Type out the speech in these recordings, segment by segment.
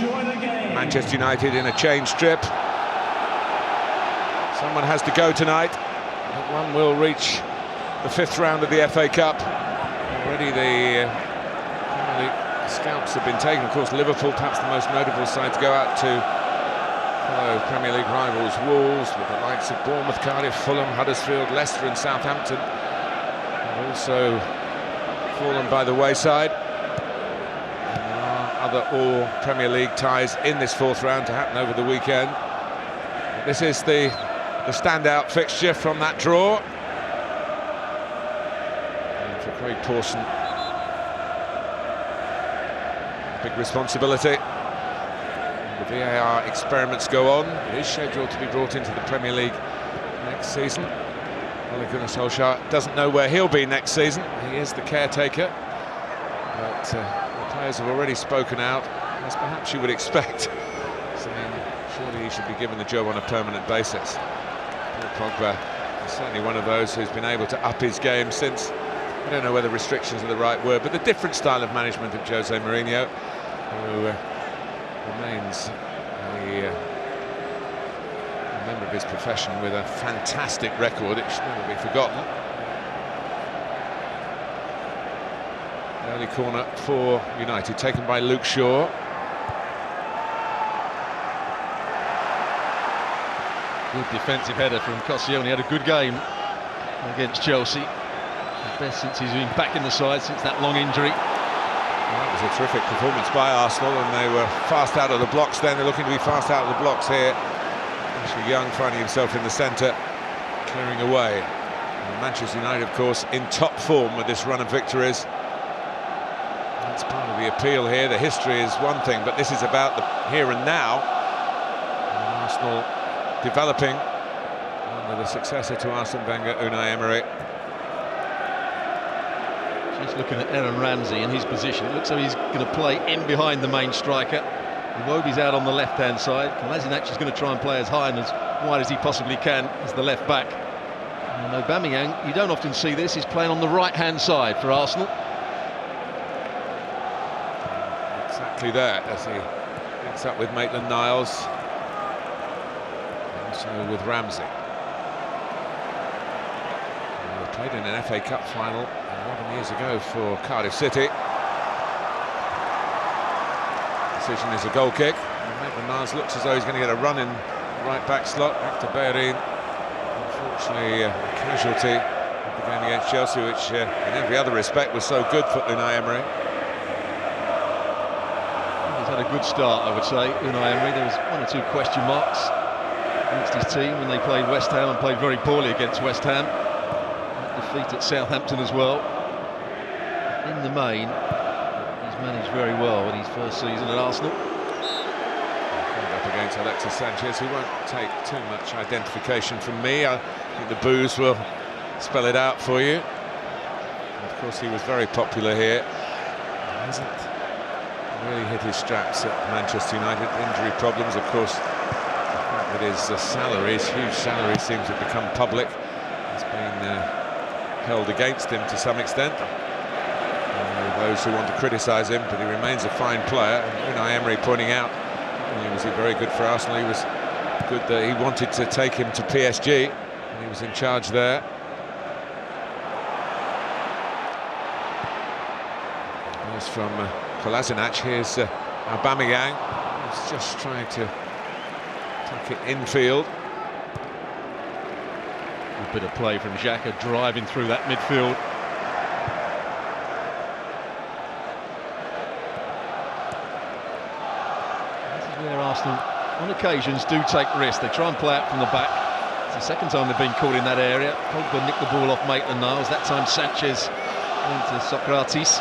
Manchester United in a change trip. Someone has to go tonight, but one will reach the 5th round of the FA Cup. Already the scalps have been taken. Of course, Liverpool, perhaps the most notable side to go out to fellow Premier League rivals Wolves, with the likes of Bournemouth, Cardiff, Fulham, Huddersfield, Leicester and Southampton have also fallen by the wayside. And there are other all-Premier League ties in this 4th round to happen over the weekend. But this is the standout fixture from that draw. And for Craig Pawson, big responsibility. The VAR experiments go on. It is scheduled to be brought into the Premier League next season. Ole Gunnar Solskjaer doesn't know where he'll be next season. He is the caretaker. But the players have already spoken out, as perhaps you would expect, saying surely he should be given the job on a permanent basis. Paul Pogba is certainly one of those who's been able to up his game since, I don't know whether restrictions are the right word, but the different style of management of Jose Mourinho, who remains a member of his profession with a fantastic record. It should never be forgotten. Early corner for United, taken by Luke Shaw. Good defensive header from Koscielny. Had a good game against Chelsea. The best since he's been back in the side since that long injury. Well, that was a terrific performance by Arsenal, and they were fast out of the blocks then. They're looking to be fast out of the blocks here. Ashley Young finding himself in the centre, clearing away. And Manchester United, of course, in top form with this run of victories. That's part of the appeal here. The history is one thing, but this is about the here and now. And Arsenal developing under the successor to Arsene Wenger, Unai Emery. Just looking at Aaron Ramsey in his position, it looks like he's going to play in behind the main striker. Iwobi's out on the left-hand side. Kolasinac is going to try and play as high and as wide as he possibly can as the left back. And Aubameyang, you don't often see this, he's playing on the right-hand side for Arsenal. Exactly that, as he links up with Maitland-Niles. Also with Ramsey. They played in an FA Cup final 11 years ago for Cardiff City. Decision is a goal kick. Maitland-Niles looks as though he's going to get a run in the right back slot. Back to Bellerin. Unfortunately, a casualty of the game against Chelsea, which in every other respect was so good for Unai Emery. He's had a good start, I would say, Unai Emery. There was 1 or 2 question marks against his team when they played West Ham, and played very poorly against West Ham. Defeat at Southampton as well. In the main, he's managed very well in his first season at Arsenal. Up against Alexis Sanchez, who won't take too much identification from me. I think the boos will spell it out for you. And of course, he was very popular here. He hasn't really hit his straps at Manchester United. Injury problems, of course. That his salaries, huge salaries, seem to have become public. It's been held against him to some extent. Those who want to criticise him, but he remains a fine player. And Unai Emery pointing out, not only was he very good for Arsenal, he was good that he wanted to take him to PSG, and he was in charge there. As from Kolasinac, here's Aubameyang. He's just trying to take it infield. A bit of play from Xhaka, driving through that midfield. This is where Arsenal, on occasions, do take risks. They try and play out from the back. It's the second time they've been caught in that area. Pogba nicked the ball off Maitland-Niles. That time Sanchez into Socrates.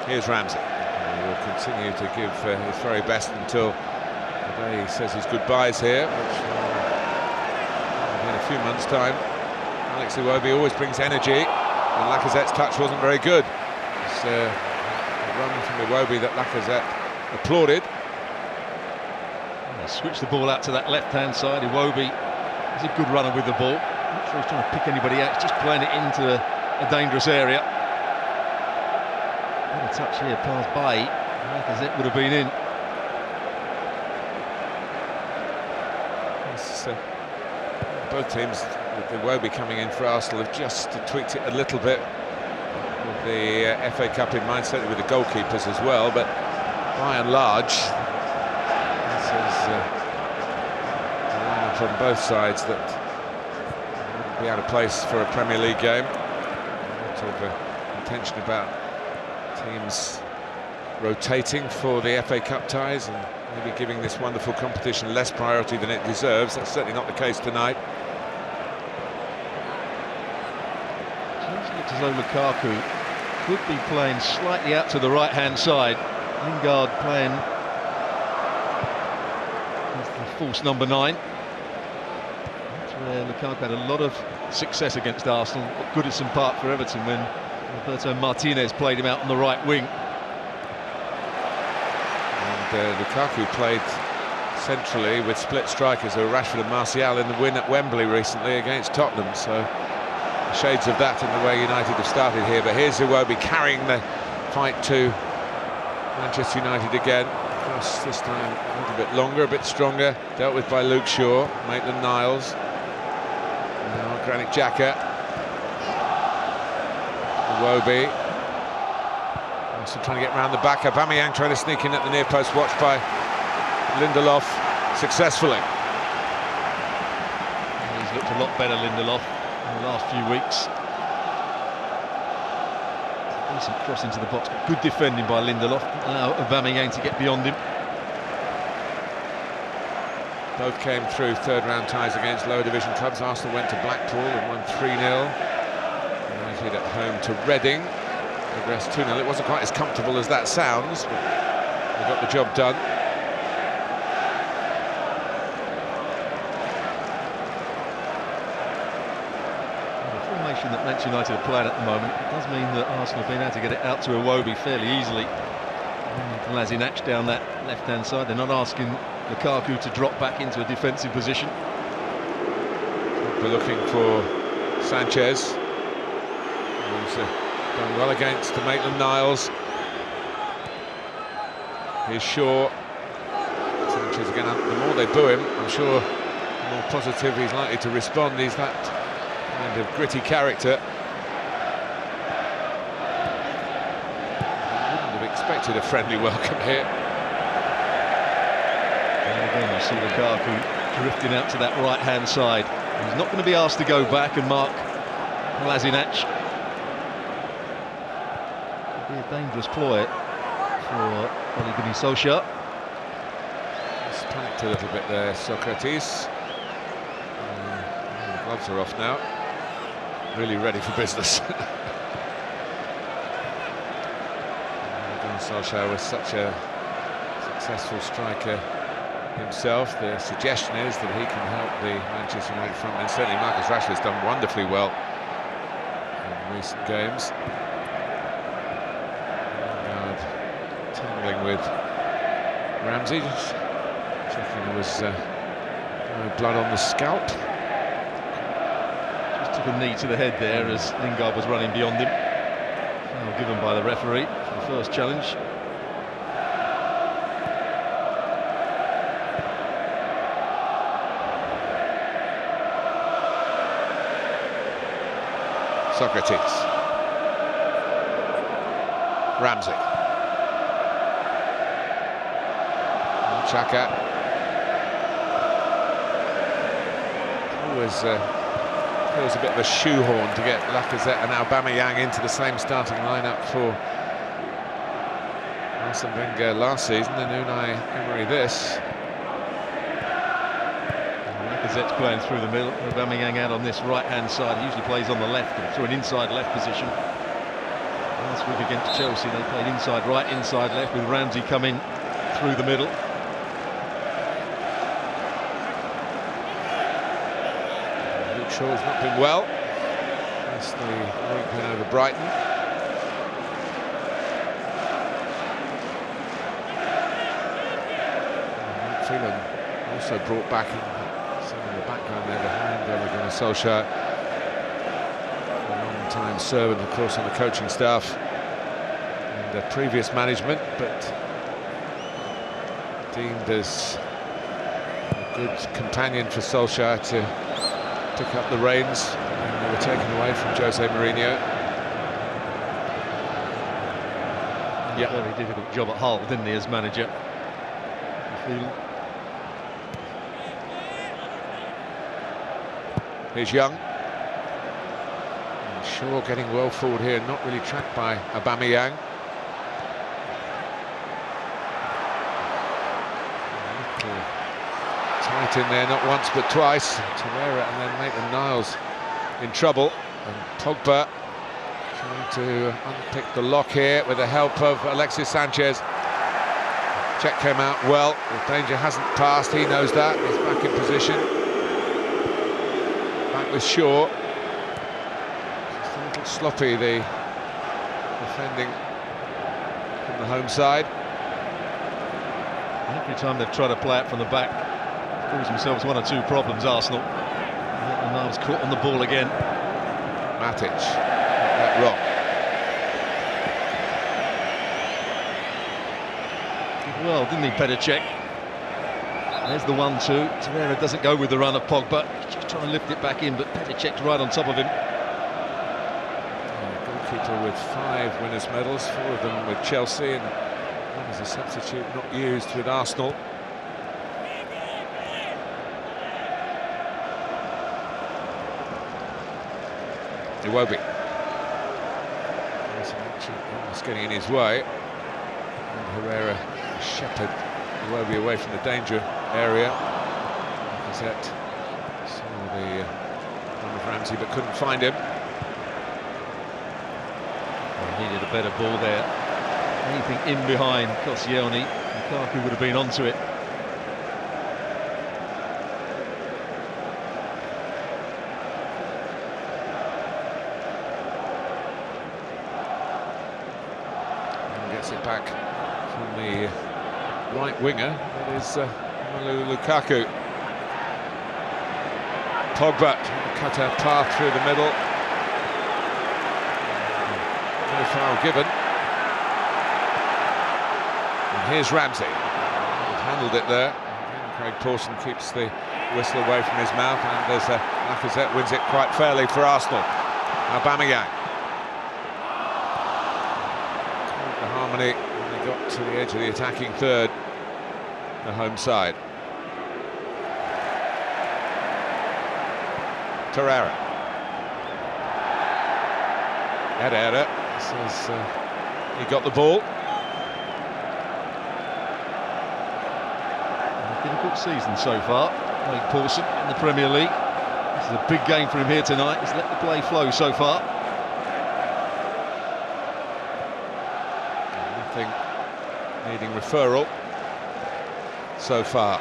Here's Ramsey. He will continue to give his very best until the day he says his goodbyes here, which will be in a few months' time. Alex Iwobi always brings energy, and Lacazette's touch wasn't very good. It's a run from Iwobi that Lacazette applauded. Switch the ball out to that left-hand side. Iwobi is a good runner with the ball. Not sure he's trying to pick anybody out, he's just playing it into a dangerous area. What a touch here, pass by. Lacazette would have been in. Both teams, with the Iwobi coming in for Arsenal, have just tweaked it a little bit with the FA Cup in mind, certainly with the goalkeepers as well, but by and large, this is a lineup on both sides that wouldn't be out of place for a Premier League game. A lot of intention about teams rotating for the FA Cup ties and maybe giving this wonderful competition less priority than it deserves. That's certainly not the case tonight. It looks as though Lukaku could be playing slightly out to the right-hand side. Lingard playing as the false number 9. That's where Lukaku had a lot of success against Arsenal at Goodison Park for Everton when Roberto Martinez played him out on the right wing. Lukaku played centrally with split strikers, Rashford and Martial, in the win at Wembley recently against Tottenham, so shades of that in the way United have started here. But here's Iwobi carrying the fight to Manchester United again. Cross this time a little bit longer, a bit stronger, dealt with by Luke Shaw, Maitland-Niles, now Granit Xhaka, Iwobi. Also trying to get round the back. Aubameyang trying to sneak in at the near post, watched by Lindelof successfully. He's looked a lot better, Lindelof, in the last few weeks. Decent cross into the box, good defending by Lindelof. Now Aubameyang to get beyond him. Both came through third-round ties against lower division clubs. Arsenal went to Blackpool and won 3-0. United at home to Reading. Progressed 2-0. It wasn't quite as comfortable as that sounds, but they got the job done. The formation that Manchester United are playing at the moment, it does mean that Arsenal have been able to get it out to Iwobi fairly easily. Kolasinac down that left-hand side. They're not asking Lukaku to drop back into a defensive position. We're looking for Sanchez, who's done well against Maitland-Niles. Here's Shaw. Sanchez again. The more they boo him, I'm sure the more positive he's likely to respond. He's that kind of gritty character. I wouldn't have expected a friendly welcome here. And again, you see Lukaku drifting out to that right-hand side. He's not going to be asked to go back and mark Kolasinac. Be a dangerous ploy for Ole Gunnar Solskjaer. He's panicked a little bit there, Socrates. The gloves are off now. Really ready for business. Gunnar Solskjaer was such a successful striker himself. The suggestion is that he can help the Manchester United front, and certainly Marcus Rashford's done wonderfully well in recent games. Tumbling with Ramsey, checking there was no blood on the scalp. Just took a knee to the head there as Lingard was running beyond him. Foul given by the referee for the first challenge. Socrates. Ramsey. Xhaka. Always feels a bit of a shoehorn to get Lacazette and Aubameyang into the same starting lineup for Arsene Wenger last season, and Unai Emery this. Lacazette's playing through the middle, Aubameyang out on this right-hand side. He usually plays on the left, through an inside left position. Last week against Chelsea, they played inside right, inside left, with Ramsey coming through the middle. Shaw's not been well. That's the league win over Brighton. Phelan also brought back in the background there behind Ole Gunnar Solskjaer, a long-time servant, of course, on the coaching staff. And under previous management, but deemed as a good companion for Solskjaer to pick up the reins when they were taken away from Jose Mourinho. Yeah, very difficult job at Hull, didn't he, as manager? Here's Young. Shaw getting well forward here, not really tracked by Aubameyang. Tight in there, not once but twice. Torreira and then Maitland-Niles in trouble. And Pogba trying to unpick the lock here with the help of Alexis Sanchez. Check came out well. The danger hasn't passed, he knows that. He's back in position. Back with Shaw. Just a little sloppy, the defending from the home side. Every time they've tried to play it from the back, cause themselves one or two problems, Arsenal. Maitland-Niles caught on the ball again. Matic, got that wrong. Well, didn't he, Petr Cech? There's the 1-2. Torreira doesn't go with the run of Pogba. He's just trying to lift it back in, but Petr Cech's right on top of him. Goalkeeper with 5 winners' medals, 4 of them with Chelsea, and one as a substitute not used with Arsenal. Iwobi. Almost getting in his way. And Herrera shepherded Iwobi away from the danger area. Lacazette saw the run of Ramsey but couldn't find him. Well, needed a better ball there. Anything in behind Koscielny, Lukaku would have been onto it. It back from the right winger, that is Romelu Lukaku. Pogba cut a path through the middle. No foul given. And here's Ramsey. He's handled it there. Craig Pawson keeps the whistle away from his mouth, and there's Lacazette wins it quite fairly for Arsenal. Aubameyang. When they got to the edge of the attacking third, the home side. Torreira. Herrera says he got the ball. A difficult season so far, Craig Pawson in the Premier League. This is a big game for him here tonight. He's let the play flow so far. Needing referral so far.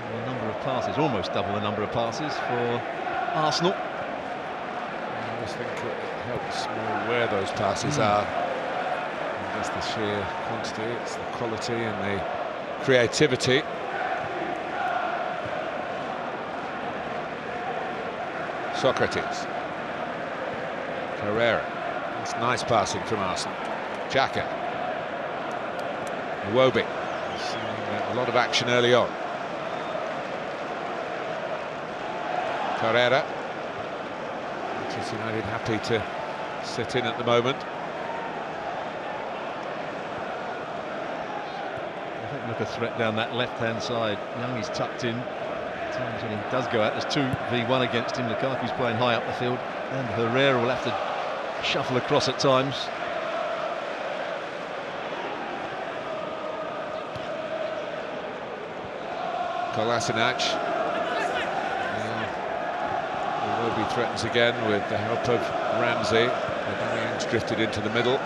A number of passes, almost double the number of passes for Arsenal. I always think it helps more where those passes are. And that's the sheer quantity, it's the quality and the creativity. Socrates. Herrera. That's nice passing from Arsenal. Xhaka. Iwobi. Seeing a lot of action early on. Torreira. Manchester United happy to sit in at the moment. I think look a threat down that left-hand side. Young is tucked in. Times when he does go out, there's 2v1 against him. Lukaku's playing high up the field, and Herrera will have to shuffle across at times. Kolasinac. Iwobi threatens again with the help of Ramsey. Aubameyang's drifted into the middle.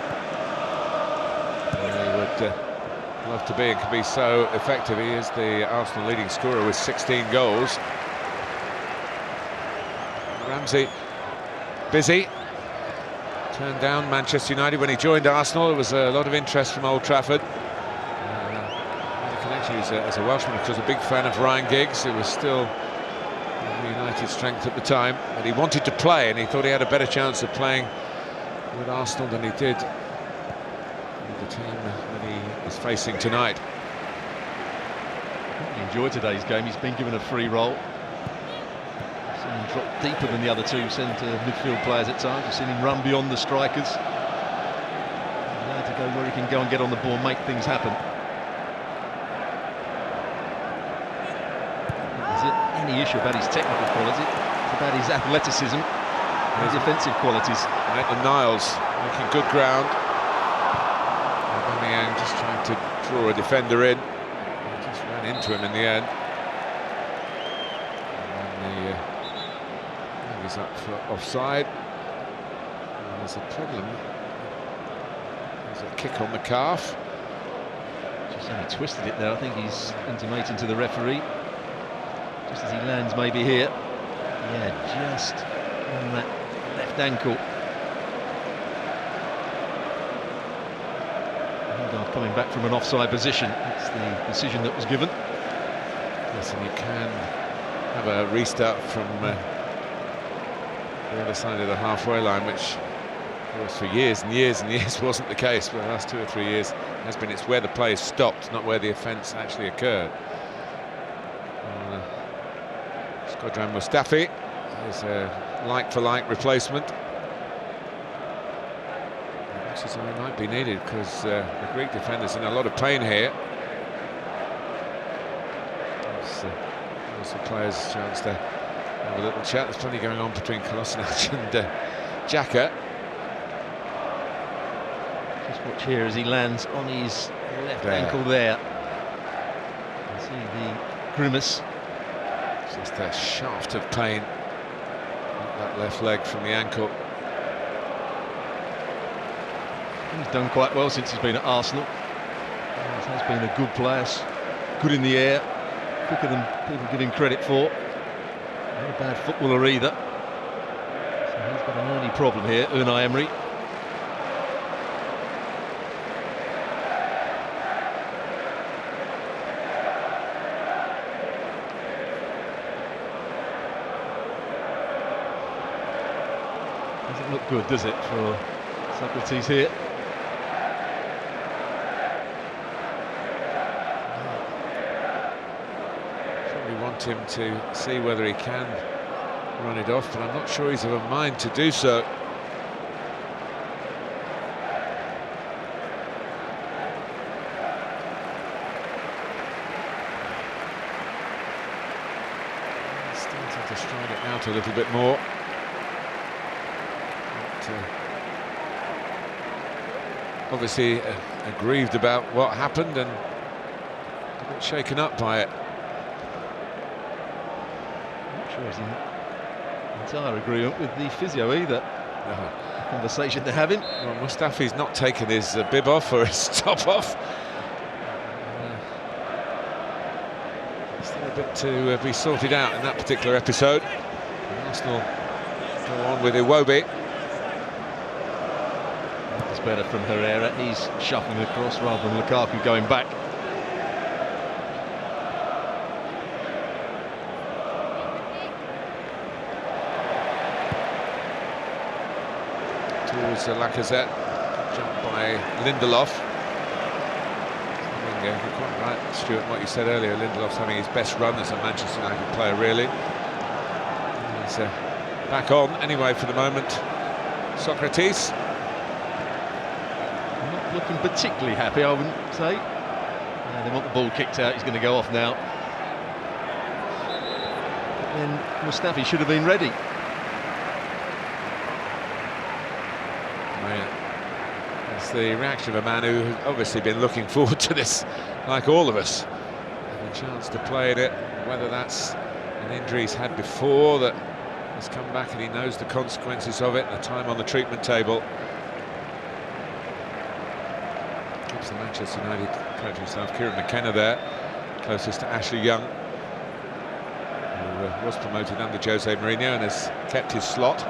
He would love to be and can be so effective. He is the Arsenal leading scorer with 16 goals. Ramsey busy. Turned down Manchester United when he joined Arsenal. There was a lot of interest from Old Trafford. The connection is as a Welshman, because a big fan of Ryan Giggs, who was still United strength at the time, but he wanted to play and he thought he had a better chance of playing with Arsenal than he did with the team that he is facing tonight. He enjoyed today's game. He's been given a free role. I've seen him drop deeper than the other two centre midfield players at times. I've seen him run beyond the strikers. He's allowed to go where he can go and get on the ball, make things happen. Is it any issue about his technical quality? It's about his athleticism and his defensive qualities. Maitland-Niles making good ground. Aubameyang just trying to draw a defender in. He just ran into him in the end. And then he's up for offside. And there's a problem. There's a kick on the calf. Just only twisted it there. I think he's intimating to the referee. Just as he lands maybe here. Yeah, just on that left ankle. Lingard coming back from an offside position. That's the decision that was given. Yes, and you can have a restart from the other side of the halfway line, which of course for years and years and years wasn't the case. For the last 2 or 3 years has been. It's where the play is stopped, not where the offence actually occurred. Shkodran Mustafi is a like-for-like replacement. Much as it might be needed, because the Greek defender's in a lot of pain here. Gives the players a chance to have a little chat. There's plenty going on between Kolasinac and Xhaka. Just watch here as he lands on his left ankle there. You see the grimace. Just a shaft of pain at that left leg from the ankle. He's done quite well since he's been at Arsenal. He has been a good player, good in the air, quicker than people give him credit for. Not a bad footballer either. So he's got an early problem here, Unai Emery. Doesn't look good, does it, for Socrates here? Him to see whether he can run it off, but I'm not sure he's of a mind to do so. He's starting to stride it out a little bit more. But, obviously aggrieved about what happened and a bit shaken up by it. Sure he's in entire agreement with the physio either. The conversation they're having. Well, Mustafi's not taken his bib off or his top off. Still a bit to be sorted out in that particular episode. And Arsenal go on with Iwobi. It's better from Herrera. He's shuffling across rather than Lukaku going back. Towards Lacazette, jumped by Lindelof. You're quite right, Stuart, what you said earlier. Lindelof's having his best run as a Manchester United player, really. He's back on anyway for the moment. Socrates. Not looking particularly happy, I wouldn't say. They want the ball kicked out. He's going to go off now. But then Mustafi should have been ready. It's the reaction of a man who has obviously been looking forward to this, like all of us. Having a chance to play in it, whether that's an injury he's had before that has come back and he knows the consequences of it, the time on the treatment table. Keeps the Manchester United coach himself, Kieran McKenna there, closest to Ashley Young, who was promoted under Jose Mourinho and has kept his slot. I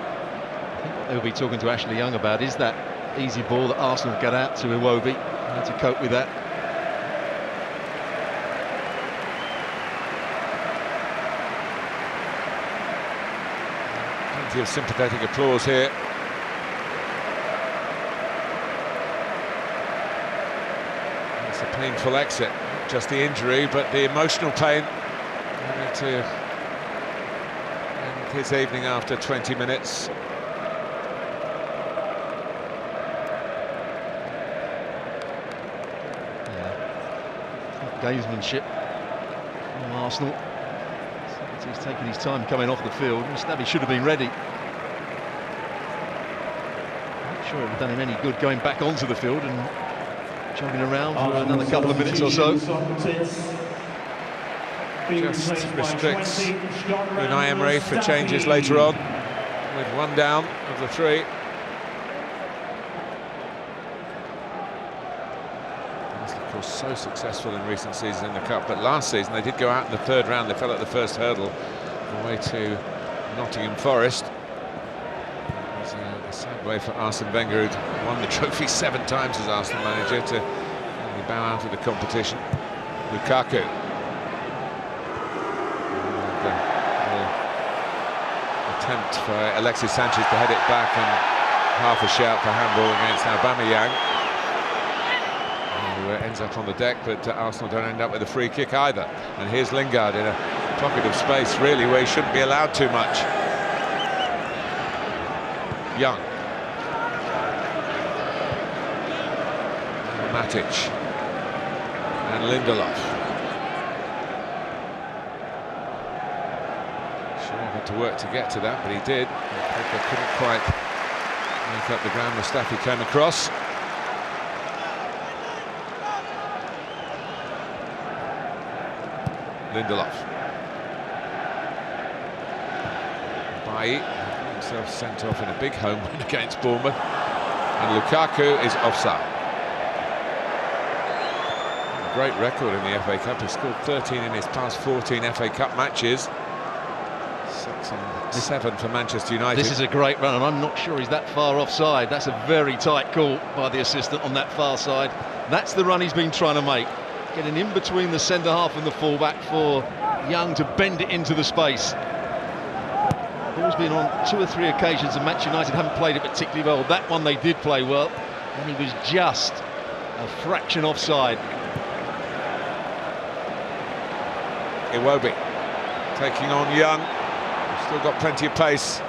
think what they'll be talking to Ashley Young about is that easy ball that Arsenal got out to Iwobi. How to cope with that. Plenty of sympathetic applause here. It's a painful exit, not just the injury, but the emotional pain. To end his evening after 20 minutes. Gamesmanship from Arsenal. He's taken his time coming off the field. Mustafi should have been ready. Not sure it would have done him any good going back onto the field and jogging around for another couple of minutes or so. Just restricts Unai Emery for changes later on, with one down of the three. Of course, so successful in recent seasons in the Cup, but last season they did go out in the third round. They fell at the first hurdle away to Nottingham Forest. It was a sad way for Arsene Wenger, who'd won the trophy 7 times as Arsenal manager, to bow out of the competition. Lukaku. Attempt for Alexis Sanchez to head it back, and half a shout for handball against Aubameyang, who ends up on the deck, but Arsenal don't end up with a free kick either. And here's Lingard in a pocket of space, really, where he shouldn't be allowed too much. Young. Matic. And Lindelof. Had to work to get to that, but he did. Pogba couldn't quite make up the ground. Mustafi came across. Lindelof. Bailly himself sent off in a big home win against Bournemouth, and Lukaku is offside. A great record in the FA Cup. He's scored 13 in his past 14 FA Cup matches. 6 and 7 for Manchester United. This is a great run, and I'm not sure he's that far offside. That's a very tight call by the assistant on that far side. That's the run he's been trying to make. Getting in between the centre-half and the full-back for Young to bend it into the space. Ball's been on 2 or 3 occasions, and Manchester United haven't played it particularly well. That one they did play well, and he was just a fraction offside. Iwobi taking on Young. Still got plenty of pace.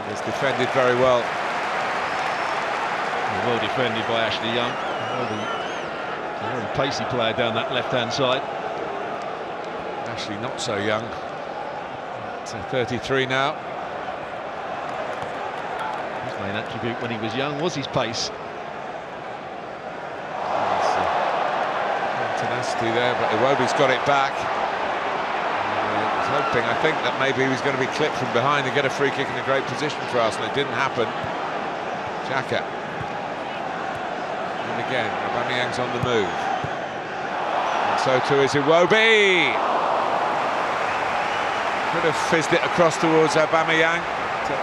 It's defended very well. Well defended by Ashley Young. A very pacey player down that left-hand side. Ashley not so young. It's 33 now. His main attribute when he was young was his pace. Tenacity there, but Iwobi's got it back. Hoping, I think, that maybe he was going to be clipped from behind and get a free kick in a great position for Arsenal. It didn't happen. Xhaka. And again, Aubameyang's on the move. And so too is Iwobi. Could have fizzed it across towards Aubameyang to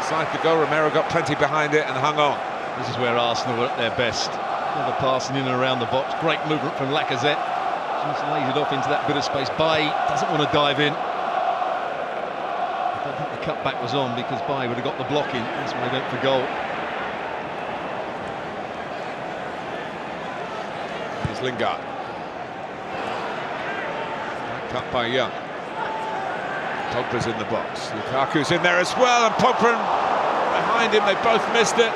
side the goal. Romero got plenty behind it and hung on. This is where Arsenal were at their best. Never passing in and around the box. Great movement from Lacazette. Just lays it off into that bit of space. Bailly doesn't want to dive in. I don't think the cutback was on, because Bailly would have got the block in. That's when they went for goal. Here's Lingard. Cut by Young. Pogba's in the box. Lukaku's in there as well, and Pogba behind him. They both missed it.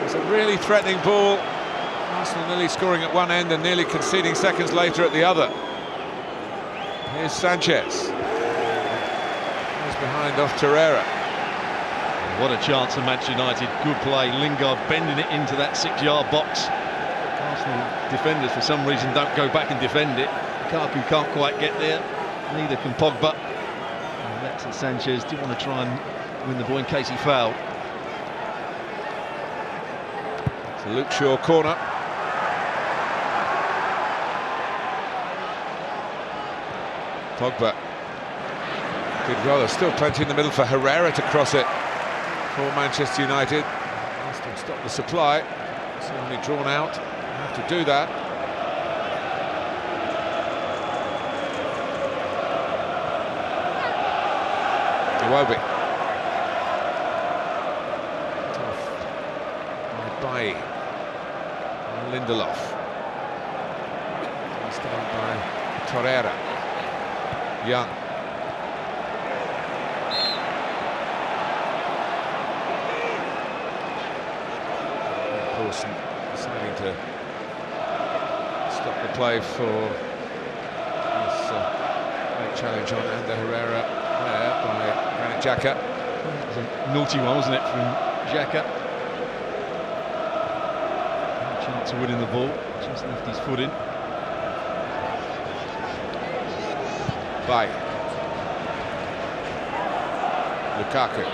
It's a really threatening ball. Arsenal nearly scoring at one end and nearly conceding seconds later at the other. Here's Sanchez. He's behind off Torreira. What a chance for Manchester United. Good play. Lingard bending it into that 6-yard box. Arsenal defenders, for some reason, don't go back and defend it. Lukaku can't quite get there. Neither can Pogba. And Alexis Sanchez did want to try and win the ball in case he fouled. It's a Luke Shaw corner. Pogba did well. There's still plenty in the middle for Herrera to cross it for Manchester United. Arsenal stop the supply. It's only drawn out. They have to do that. Iwobi. Tough by Lindelof. He's done by Torreira. Young. Paulson deciding to stop the play for this great challenge on Ander Herrera there by Granit Xhaka. It was a naughty one, wasn't it, from Xhaka? No chance of winning the ball, just left his foot in. By Lukaku.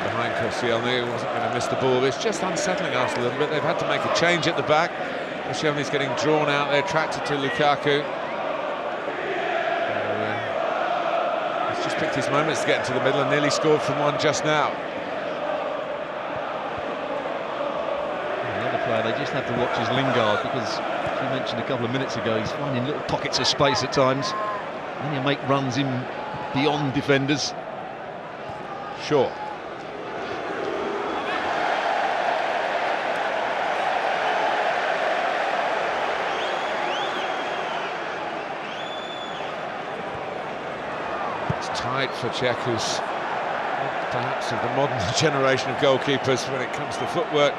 Behind Koscielny, who wasn't going to miss the ball. It's just unsettling us a little bit. They've had to make a change at the back. Koscielny's getting drawn out there, attracted to Lukaku. He's just picked his moments to get into the middle and nearly scored from one just now. The other player they just have to watch is Lingard, because as you mentioned a couple of minutes ago, he's finding little pockets of space at times. Then he'll make runs in beyond defenders. Sure. Tight for Cech, who's perhaps of the modern generation of goalkeepers when it comes to footwork,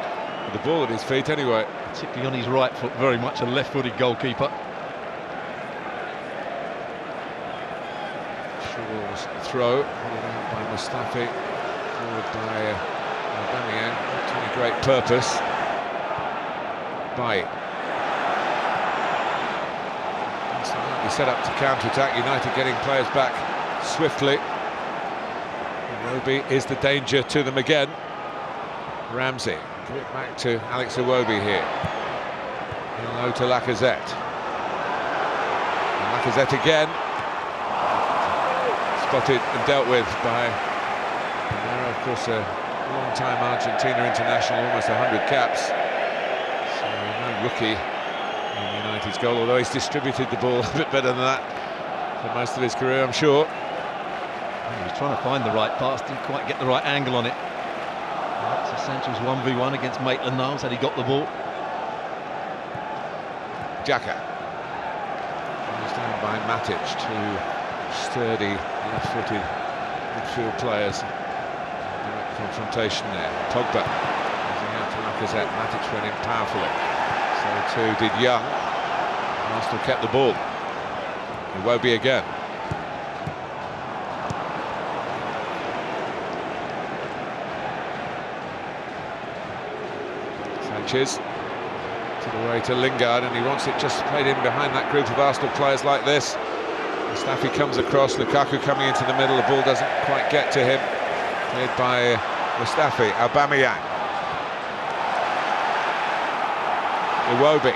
with the ball at his feet anyway. Particularly on his right foot, very much a left-footed goalkeeper. Shaw's throw, pulled out by Mustafi, forward by Aubameyang, not to any great purpose. By He set up to counter-attack, United getting players back swiftly. Iwobi is the danger to them again. Ramsey, give it back to Alex Iwobi here. In low to Lacazette. And Lacazette again. Spotted and dealt with by Romero, of course, a long-time Argentina international, almost 100 caps. So no rookie in United's goal, although he's distributed the ball a bit better than that for most of his career, I'm sure. He was trying to find the right pass, didn't quite get the right angle on it. Alexis Sanchez 1v1 against Maitland-Niles, had he got the ball. Xhaka. He's down by Matic, two sturdy left-footed midfield players. Direct confrontation there. Pogba moving out to Lacazette. Matic went in powerfully. So too did Young. Arsenal kept the ball. Iwobi again. Sanchez to the way to Lingard, and he wants it just played in behind that group of Arsenal players like this. Mustafi comes across, Lukaku coming into the middle, the ball doesn't quite get to him. Played by Mustafi, Aubameyang. Iwobi.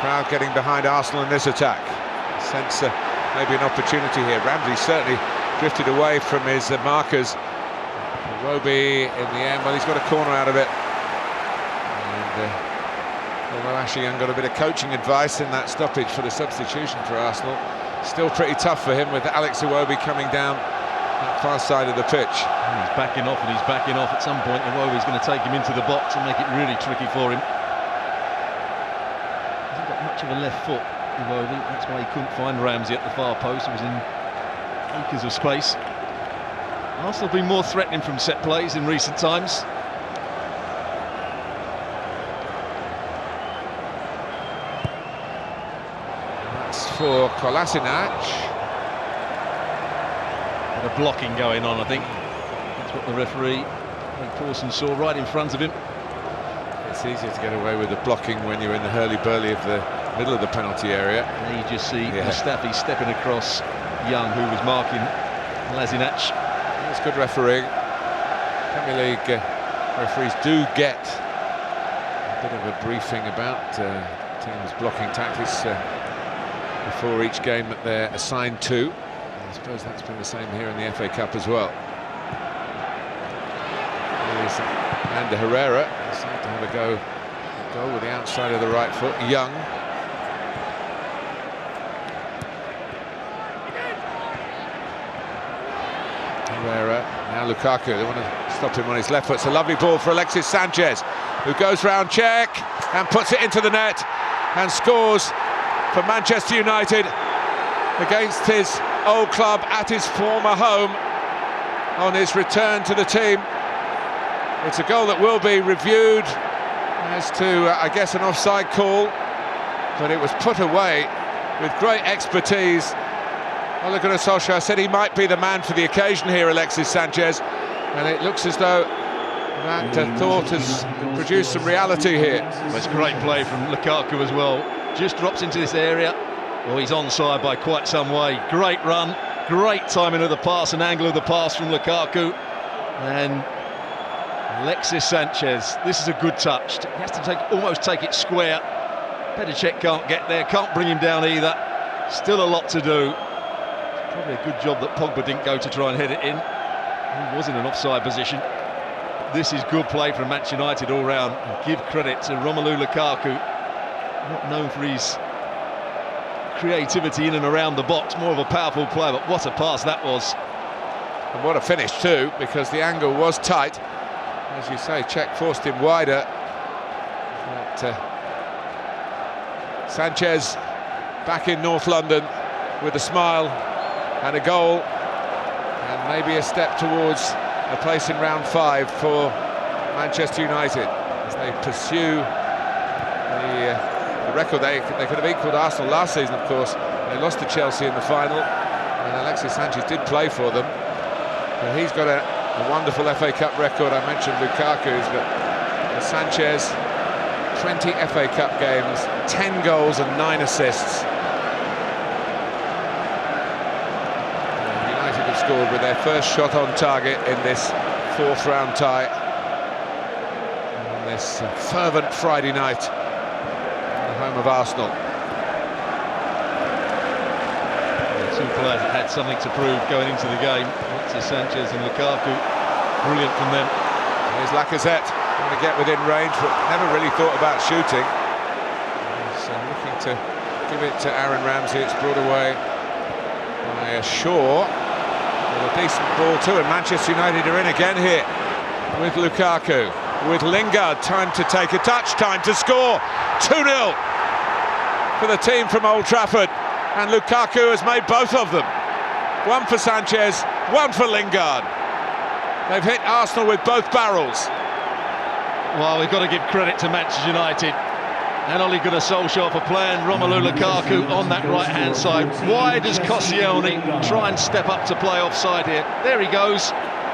Crowd getting behind Arsenal in this attack. Sense maybe an opportunity here. Ramsey certainly drifted away from his markers. Iwobi in the end, well, he's got a corner out of it. And although Ashley Young got a bit of coaching advice in that stoppage for the substitution for Arsenal, still pretty tough for him with Alex Iwobi coming down that far side of the pitch. He's backing off, and he's backing off. At some point, Iwobi's going to take him into the box and make it really tricky for him. Hasn't got much of a left foot, Iwobi. That's why he couldn't find Ramsey at the far post. He was in acres of space. Arsenal have been more threatening from set plays in recent times. For Kolasinac. Bit of blocking going on, I think. That's what the referee, Paulson, saw right in front of him. It's easier to get away with the blocking when you're in the hurly-burly of the middle of the penalty area. And you just see Mustafi stepping across Young, who was marking Kolasinac. That's good refereeing. Premier League referees do get a bit of a briefing about teams' blocking tactics before each game that they're assigned to. I suppose that's been the same here in the FA Cup as well. Here's Ander Herrera, decided to have a go with the outside of the right foot. Young. Pereira, now Lukaku, they want to stop him on his left foot. It's a lovely ball for Alexis Sanchez, who goes round Czech and puts it into the net and scores for Manchester United against his old club at his former home on his return to the team. It's a goal that will be reviewed as to, I guess, an offside call, but it was put away with great expertise. Ole Gunnar Solskjaer said he might be the man for the occasion here, Alexis Sanchez, and it looks as though that thought has produced some reality here. Well, it's great play from Lukaku as well. Just drops into this area. Well, he's onside by quite some way. Great run, great timing of the pass and angle of the pass from Lukaku. And Alexis Sanchez, this is a good touch. He has to almost take it square. Petr can't get there, can't bring him down either. Still a lot to do. Probably a good job that Pogba didn't go to try and head it in. He was in an offside position. This is good play from Manchester United all round. And give credit to Romelu Lukaku, not known for his creativity in and around the box, more of a powerful player, but what a pass that was. And what a finish too, because the angle was tight. As you say, Czech forced him wider. But, Sanchez back in North London with a smile and a goal, and maybe a step towards a place in round 5 for Manchester United as they pursue the record. They could have equalled Arsenal last season, of course. They lost to Chelsea in the final, and Alexis Sanchez did play for them. But he's got a wonderful FA Cup record. I mentioned Lukaku's, but Sanchez, 20 FA Cup games, 10 goals and 9 assists. United have scored with their first shot on target in this 4th round tie on this fervent Friday night in the home of Arsenal. Two players that had something to prove going into the game. Alexis Sanchez and Lukaku, brilliant from them. Here's Lacazette, trying to get within range, but never really thought about shooting. He's looking to give it to Aaron Ramsey. It's brought away by Shaw. With a decent ball too, and Manchester United are in again here with Lukaku, with Lingard, time to take a touch, time to score. 2-0 for the team from Old Trafford, and Lukaku has made both of them. One for Sanchez, one for Lingard. They've hit Arsenal with both barrels. Well, we've got to give credit to Manchester United and Ole Gunnar Solskjaer for playing Romelu Lukaku on that right-hand side. Why does Koscielny try and step up to play offside here? There he goes,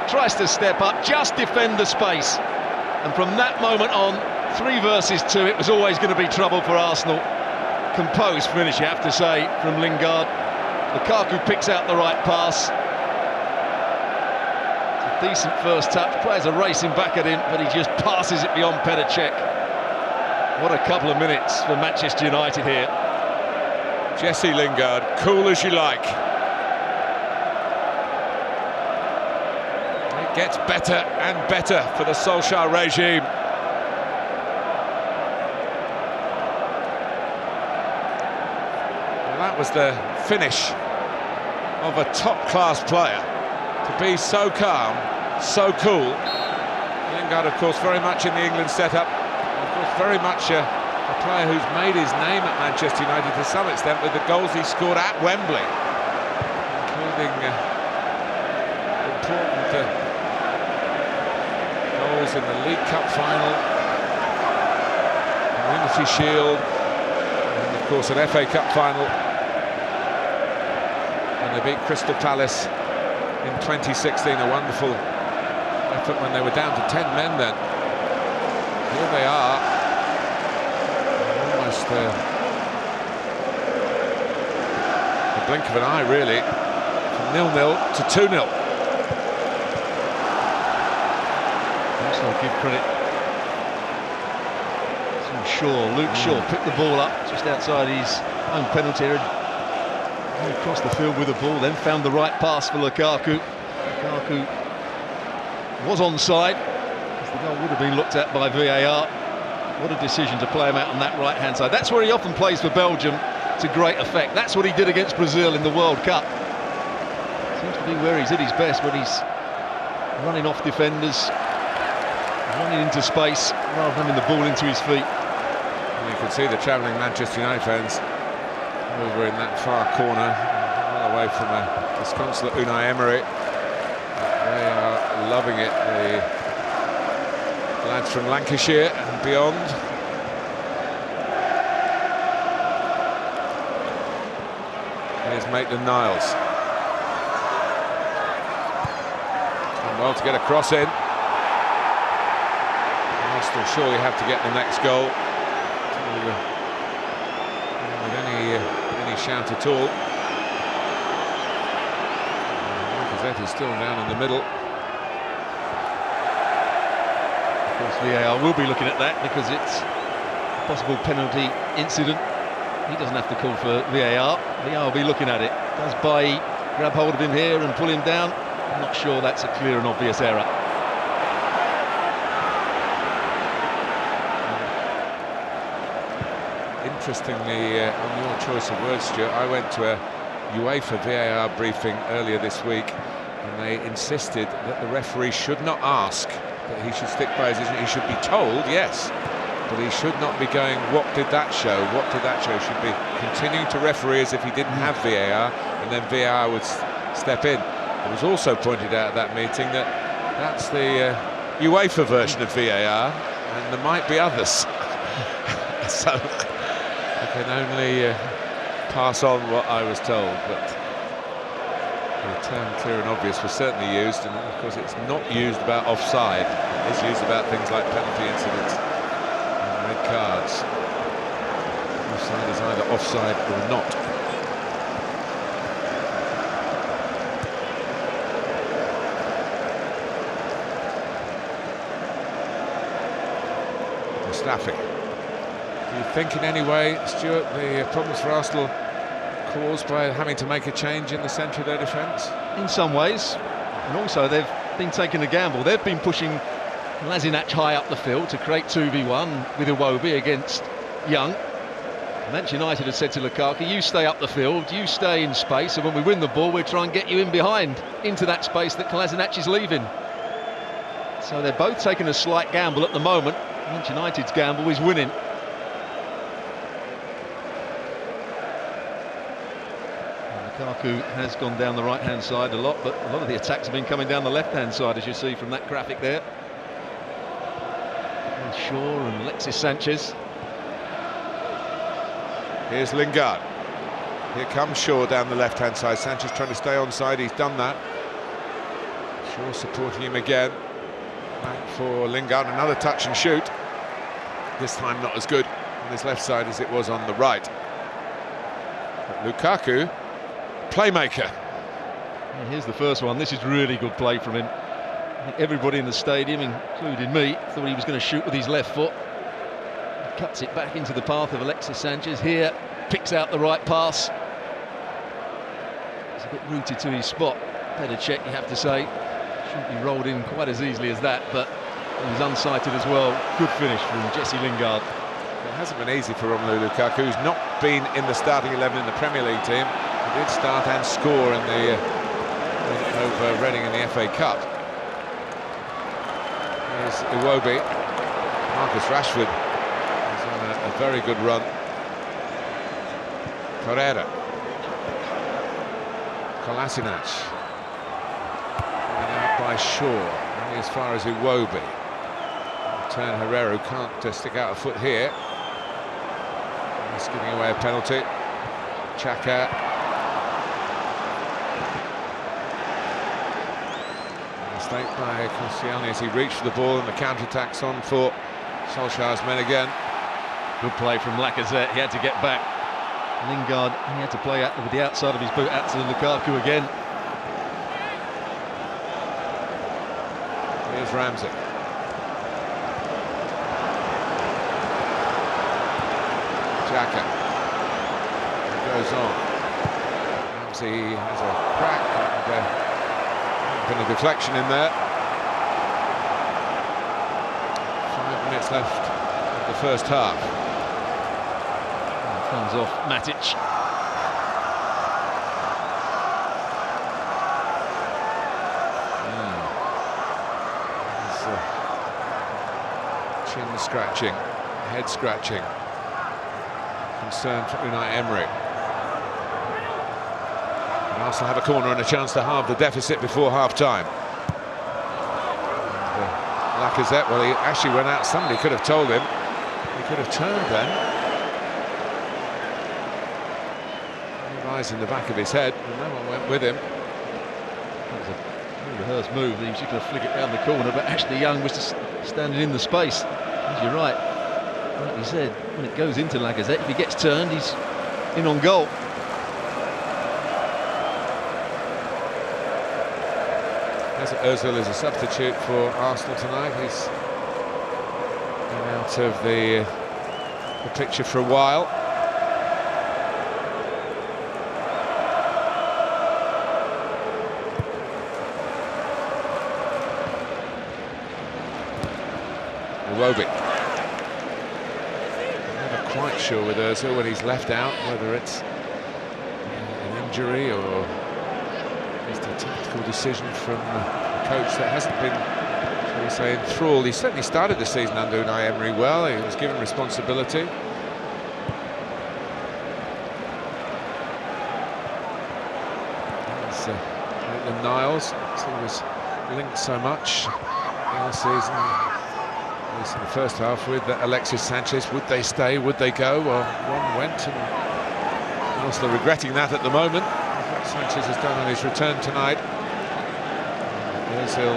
tries to step up, just defend the space. And from that moment on, 3 versus 2, it was always going to be trouble for Arsenal. Composed finish, you have to say, from Lingard. Lukaku picks out the right pass. It's a decent first touch. Players are racing back at him, but he just passes it beyond Petr Cech. What a couple of minutes for Manchester United here. Jesse Lingard, cool as you like. It gets better and better for the Solskjaer regime. Well, that was the finish of a top-class player. To be so calm, so cool. Lingard, of course, very much in the England setup. Very much a player who's made his name at Manchester United to some extent with the goals he scored at Wembley, including important goals in the League Cup final, the Community Shield, and of course an FA Cup final when they beat Crystal Palace in 2016. A wonderful effort when they were down to 10 men then. Here they are, almost the blink of an eye, really, from 0-0 to 2-0. Arsenal give credit to Shaw. Luke Shaw picked the ball up just outside his own penalty area, across the field with the ball, then found the right pass for Lukaku. Lukaku was onside. The goal would have been looked at by VAR. What a decision to play him out on that right-hand side. That's where he often plays for Belgium to great effect. That's what he did against Brazil in the World Cup. Seems to be where he's at his best, when he's running off defenders, running into space rather than having the ball into his feet. And you can see the travelling Manchester United fans over in that far corner, well away from a disconsolate Unai Emery. They are loving it, the lads from Lancashire and beyond. Here's Maitland-Niles. Done well to get a cross in. Arsenal surely have to get the next goal with any shout at all. Lacazette is still down in the middle. Of course, VAR will be looking at that because it's a possible penalty incident. He doesn't have to call for VAR. VAR will be looking at it. Does Bailly grab hold of him here and pull him down? I'm not sure that's a clear and obvious error. Interestingly, on your choice of words, Stuart, I went to a UEFA VAR briefing earlier this week, and they insisted that the referee should not ask, that he should stick by his decision. He should be told, yes, but he should not be going, what did that show? What did that show? Should be continuing to referee as if he didn't have VAR, and then VAR would step in. It was also pointed out at that meeting that that's the UEFA version of VAR, and there might be others. So I can only pass on what I was told, but the term clear and obvious was certainly used, and of course it's not used about offside. It is used about things like penalty incidents and red cards. Offside is either offside or not. Mustafi. Do you think in any way, Stuart, the problems for Arsenal caused by having to make a change in the centre of their defence? In some ways, and also they've been taking a gamble. They've been pushing Kolasinac high up the field to create 2v1 with Iwobi against Young. Manchester United has said to Lukaku, you stay up the field, you stay in space, and when we win the ball, we'll try and get you in behind, into that space that Kolasinac is leaving. So they're both taking a slight gamble at the moment. Manchester United's gamble is winning. Lukaku has gone down the right-hand side a lot, but a lot of the attacks have been coming down the left-hand side, as you see from that graphic there. And Shaw and Alexis Sanchez. Here's Lingard. Here comes Shaw down the left-hand side. Sanchez trying to stay onside. He's done that. Shaw supporting him again. Back for Lingard. Another touch and shoot. This time not as good on his left side as it was on the right. But Lukaku, playmaker. And here's the first one. This is really good play from him. I think everybody in the stadium, including me, thought he was going to shoot with his left foot. He cuts it back into the path of Alexis Sanchez. Here, picks out the right pass. It's a bit rooted to his spot. Better check, you have to say. Shouldn't be rolled in quite as easily as that, but he was unsighted as well. Good finish from Jesse Lingard. It hasn't been easy for Romelu Lukaku, who's not been in the starting 11 in the Premier League team. He did start and score in the over Reading in the FA Cup. Here's Iwobi. Marcus Rashford is on a very good run. Correa. Kolasinac. Out by Shaw, only as far as Iwobi. Turn Herrera, who can't stick out a foot here. He's giving away a penalty. Xhaka. Mistake by Koscielny as he reached for the ball, and the counter-attack's on for Solskjaer's men again. Good play from Lacazette, he had to get back. Lingard, he had to play out with the outside of his boot out to Lukaku again. Here's Ramsey. Xhaka. He goes on. Ramsey has a crack and been a deflection in there. 5 minutes left of the first half. And comes off Matic. chin scratching, head scratching. Concern for Unai Emery. And Arsenal have a corner and a chance to halve the deficit before half-time. Lacazette, well, he actually went out. Somebody could have told him. He could have turned then. Eyes in the back of his head, and no one went with him. That was a rehearsed move. He was just going to flick it round the corner, but Ashley Young was just standing in the space. As you're right, like you said, when it goes into Lacazette, if he gets turned, he's in on goal. Mesut Ozil is a substitute for Arsenal tonight. He's been out of the picture for a while. Iwobi. I'm never quite sure with Ozil when he's left out, whether it's an injury or just a tactical decision from a coach that hasn't been, shall we say, enthralled. He certainly started the season under Unai Emery well. He was given responsibility. Maitland Niles, he was linked so much last season, at least in the first half, with Alexis Sanchez. Would they stay? Would they go? Well, one went, and Arsenal regretting that at the moment. What Sanchez has done on his return tonight. Ozil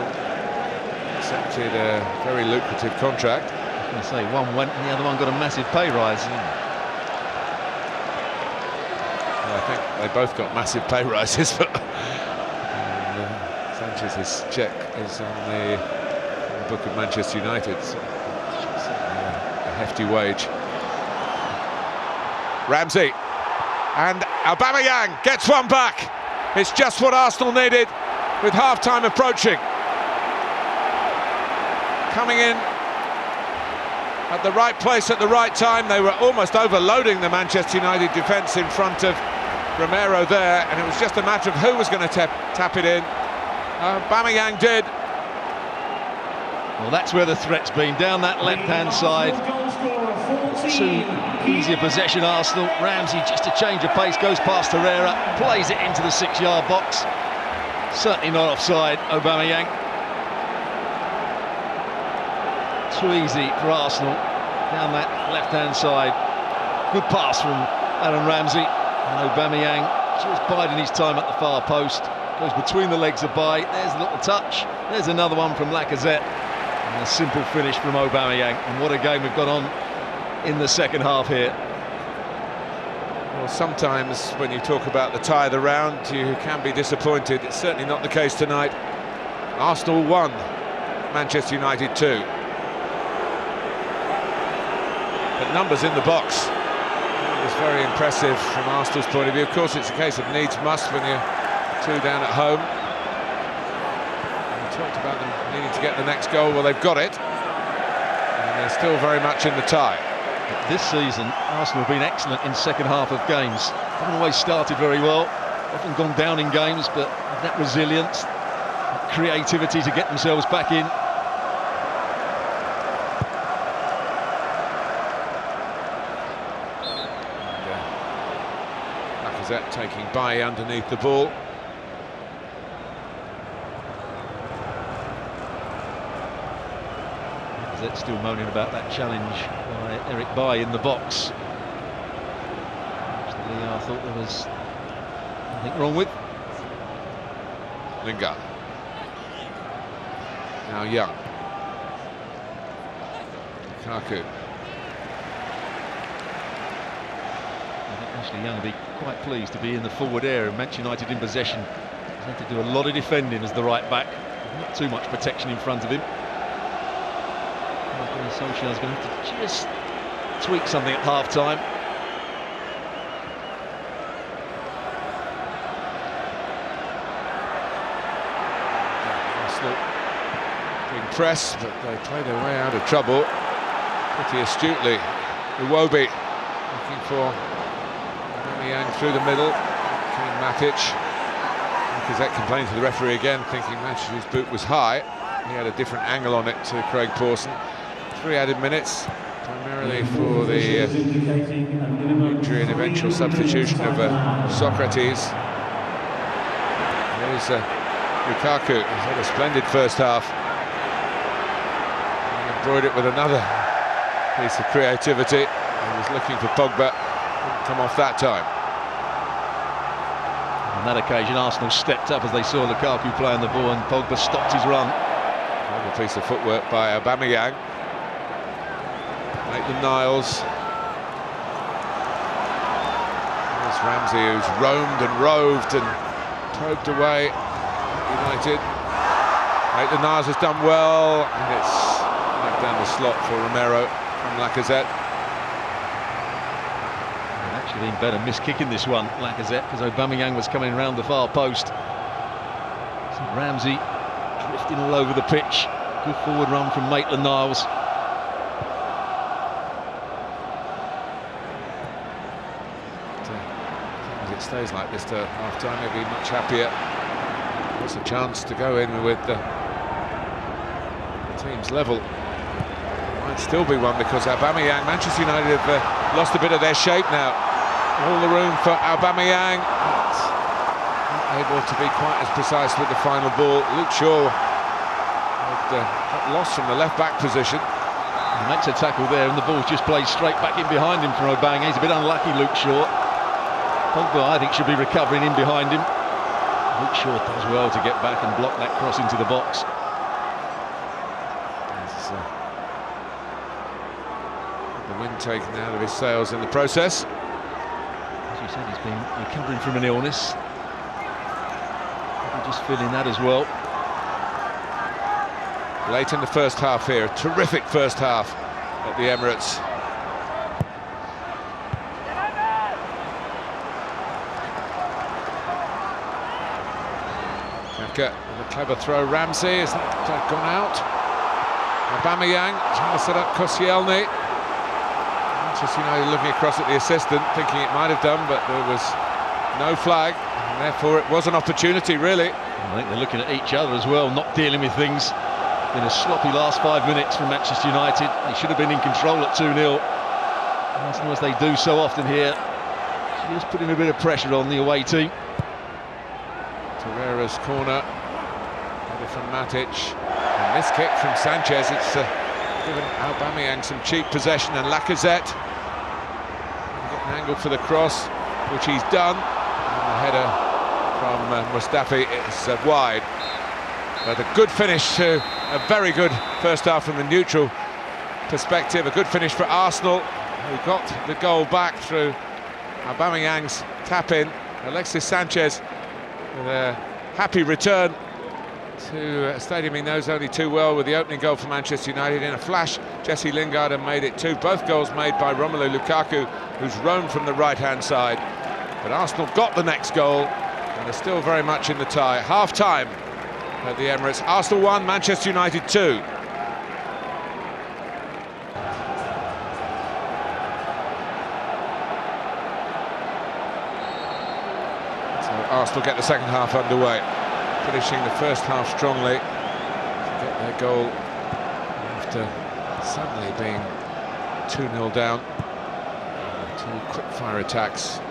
accepted a very lucrative contract. I was going to say, one went and the other one got a massive pay rise. Well, I think they both got massive pay rises, but Sanchez's cheque is on the book of Manchester United. So a hefty wage. Ramsey and Aubameyang gets one back. It's just what Arsenal needed with half-time approaching. Coming in at the right place at the right time. They were almost overloading the Manchester United defence in front of Romero there, and it was just a matter of who was going to tap it in. Aubameyang did. Well, that's where the threat's been, down that left-hand side. Too easy a possession, Arsenal. Ramsey, just a change of pace, goes past Herrera, plays it into the 6-yard box. Certainly not offside, Aubameyang. Too easy for Arsenal down that left-hand side. Good pass from Aaron Ramsey. And Aubameyang just biding his time at the far post. Goes between the legs of Bay. There's a little touch. There's another one from Lacazette. And a simple finish from Aubameyang. And what a game we've got on in the second half here. Well, sometimes when you talk about the tie of the round, you can be disappointed. It's certainly not the case tonight. Arsenal 1, Manchester United 2. But numbers in the box. It was very impressive from Arsenal's point of view. Of course, it's a case of needs must when you're 2 down at home. We talked about them needing to get the next goal. Well, they've got it. And they're still very much in the tie. But this season, Arsenal have been excellent in second half of games. Haven't always started very well, often gone down in games, but with that resilience, that creativity to get themselves back in. Lacazette taking Bailly underneath the ball. Lacazette's still moaning about that challenge by Eric Bailly in the box. Actually, I thought there was nothing wrong with. Lingard. Now Young. Lukaku. Ashley Young will be quite pleased to be in the forward area. Manchester United in possession. He's had to do a lot of defending as the right back. Not too much protection in front of him. Solskjaer's going to have to just tweak something at half-time. Arsenal being pressed, but they play their way out of trouble pretty astutely. Iwobi looking for Aubameyang through the middle. King Matic. Lacazette complaining to the referee again, thinking Manchester's boot was high. He had a different angle on it to Craig Pawson. 3 added minutes, primarily for the injury and eventual substitution of Socrates. Here's Lukaku. He's had a splendid first half. He embroidered it with another piece of creativity. He was looking for Pogba. Didn't come off that time. On that occasion, Arsenal stepped up as they saw Lukaku playing the ball, and Pogba stopped his run. Another piece of footwork by Aubameyang. Maitland-Niles. There's Ramsey, who's roamed and roved and probed away United. Maitland-Niles has done well, and it's back down the slot for Romero from Lacazette. Actually been better miss-kicking this one, Lacazette, because Aubameyang was coming round the far post. So Ramsey drifting all over the pitch. Good forward run from Maitland-Niles. As it stays like this to half-time, he'll be much happier. There's a chance to go in with the team's level. Might still be one because Aubameyang, Manchester United have lost a bit of their shape now. All the room for Aubameyang. Not able to be quite as precise with the final ball. Luke Shaw got lost from the left-back position. He makes a tackle there, and the ball's just played straight back in behind him from Aubameyang. He's a bit unlucky, Luke Shaw. Pogba, I think, should be recovering in behind him. Luke Shaw does well to get back and block that cross into the box. The wind taken out of his sails in the process. As you said, he's been recovering from an illness. Probably just feeling that as well. Late in the first half here, a terrific first half at the Emirates. With a clever throw, Ramsey, has that gone out? Aubameyang trying to set up Koscielny. Manchester United looking across at the assistant, thinking it might have done, but there was no flag, and therefore it was an opportunity, really. I think they're looking at each other as well, not dealing with things. Been a sloppy last 5 minutes from Manchester United. They should have been in control at 2-0. Arsenal, as they do so often here, just putting a bit of pressure on the away team. Torreira's corner, header from Matic, and this kick from Sanchez, it's given Aubameyang some cheap possession, and Lacazette get an angle for the cross, which he's done, and the header from Mustafi is wide. But a good finish to a very good first half from the neutral perspective, a good finish for Arsenal, who got the goal back through Aubameyang's tap-in. Alexis Sanchez with a happy return to a stadium he knows only too well, with the opening goal for Manchester United. In a flash, Jesse Lingard had made it 2. Both goals made by Romelu Lukaku, who's roamed from the right-hand side. But Arsenal got the next goal and are still very much in the tie. Half-time at the Emirates. Arsenal 1, Manchester United 2. Arsenal get the second half underway, finishing the first half strongly to get their goal after suddenly being 2-0 down. 2 quick-fire attacks,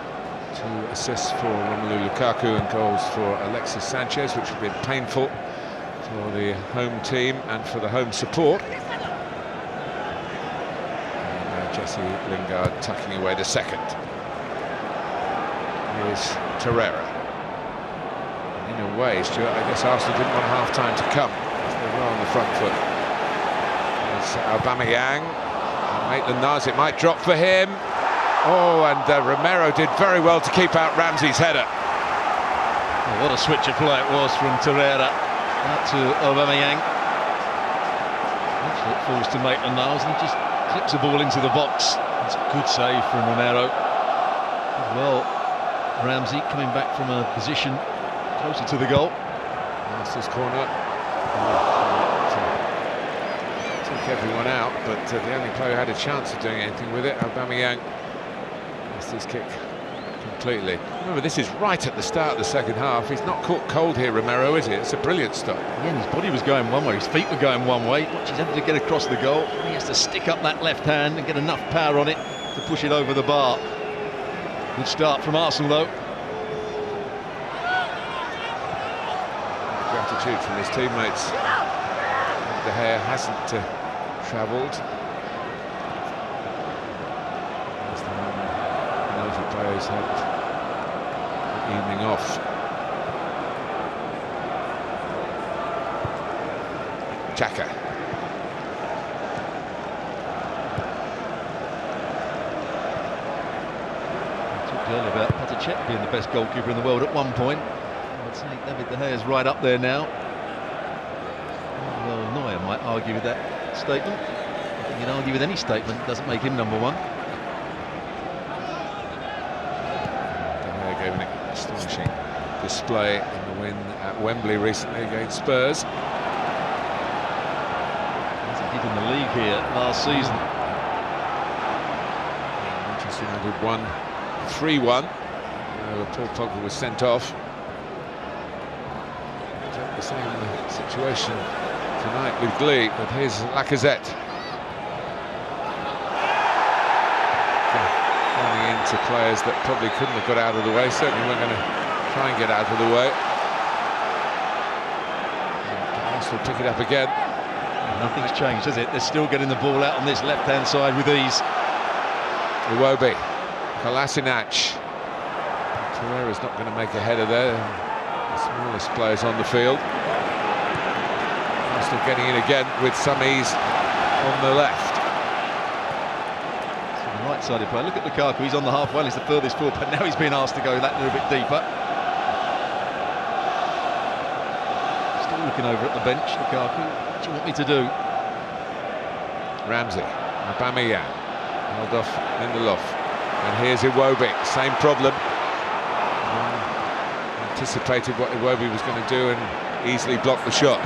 2 assists for Romelu Lukaku and goals for Alexis Sanchez, which have been painful for the home team and for the home support. And Jesse Lingard tucking away the second. Here's Torreira. In a way, Stuart, I guess Arsenal didn't want half-time to come. They were on the front foot. There's Aubameyang. Maitland-Niles, it might drop for him. Oh, and Romero did very well to keep out Ramsey's header. Oh, what a switch of play it was from Torreira out to Aubameyang. Actually, it falls to Maitland-Niles and he just clips the ball into the box. It's a good save from Romero. Well, Ramsey coming back from a position closer to the goal. Arsenal's corner. Took everyone out, but the only player who had a chance of doing anything with it, Aubameyang, missed his kick from completely. Remember, this is right at the start of the second half. He's not caught cold here, Romero, is he? It's a brilliant stop. Again, his body was going one way, his feet were going one way. Watch, he's able to get across the goal. He has to stick up that left hand and get enough power on it to push it over the bar. Good start from Arsenal, though. Gratitude from his teammates. De Gea hasn't travelled. Players had the evening off. Xhaka. I talked earlier about Petr being the best goalkeeper in the world at one point. I'd say David De Gea is right up there now. Well, Neuer might argue with that statement. I think you'd argue with any statement that doesn't make him number one. Gave an astonishing display in the win at Wembley recently against Spurs. As he did in the league here last season. Manchester United won 3-1. Paul Pogba was sent off. The same situation tonight with Glee, but here's Lacazette. To players that probably couldn't have got out of the way, certainly weren't going to try and get out of the way. Arsenal pick it up again. Nothing's changed, has it? They're still getting the ball out on this left-hand side with ease. Iwobi, Kolasinac. Torreira's not going to make a header there. The smallest players on the field. Arsenal getting in again with some ease on the left. Right-sided player. Look at Lukaku, he's on the half-well, he's the furthest forward, but now he's been asked to go that little bit deeper. Still looking over at the bench, Lukaku. What do you want me to do? Ramsey, Aubameyang, held off Lindelof, and here's Iwobi, same problem. Anticipated what Iwobi was going to do and easily blocked the shot.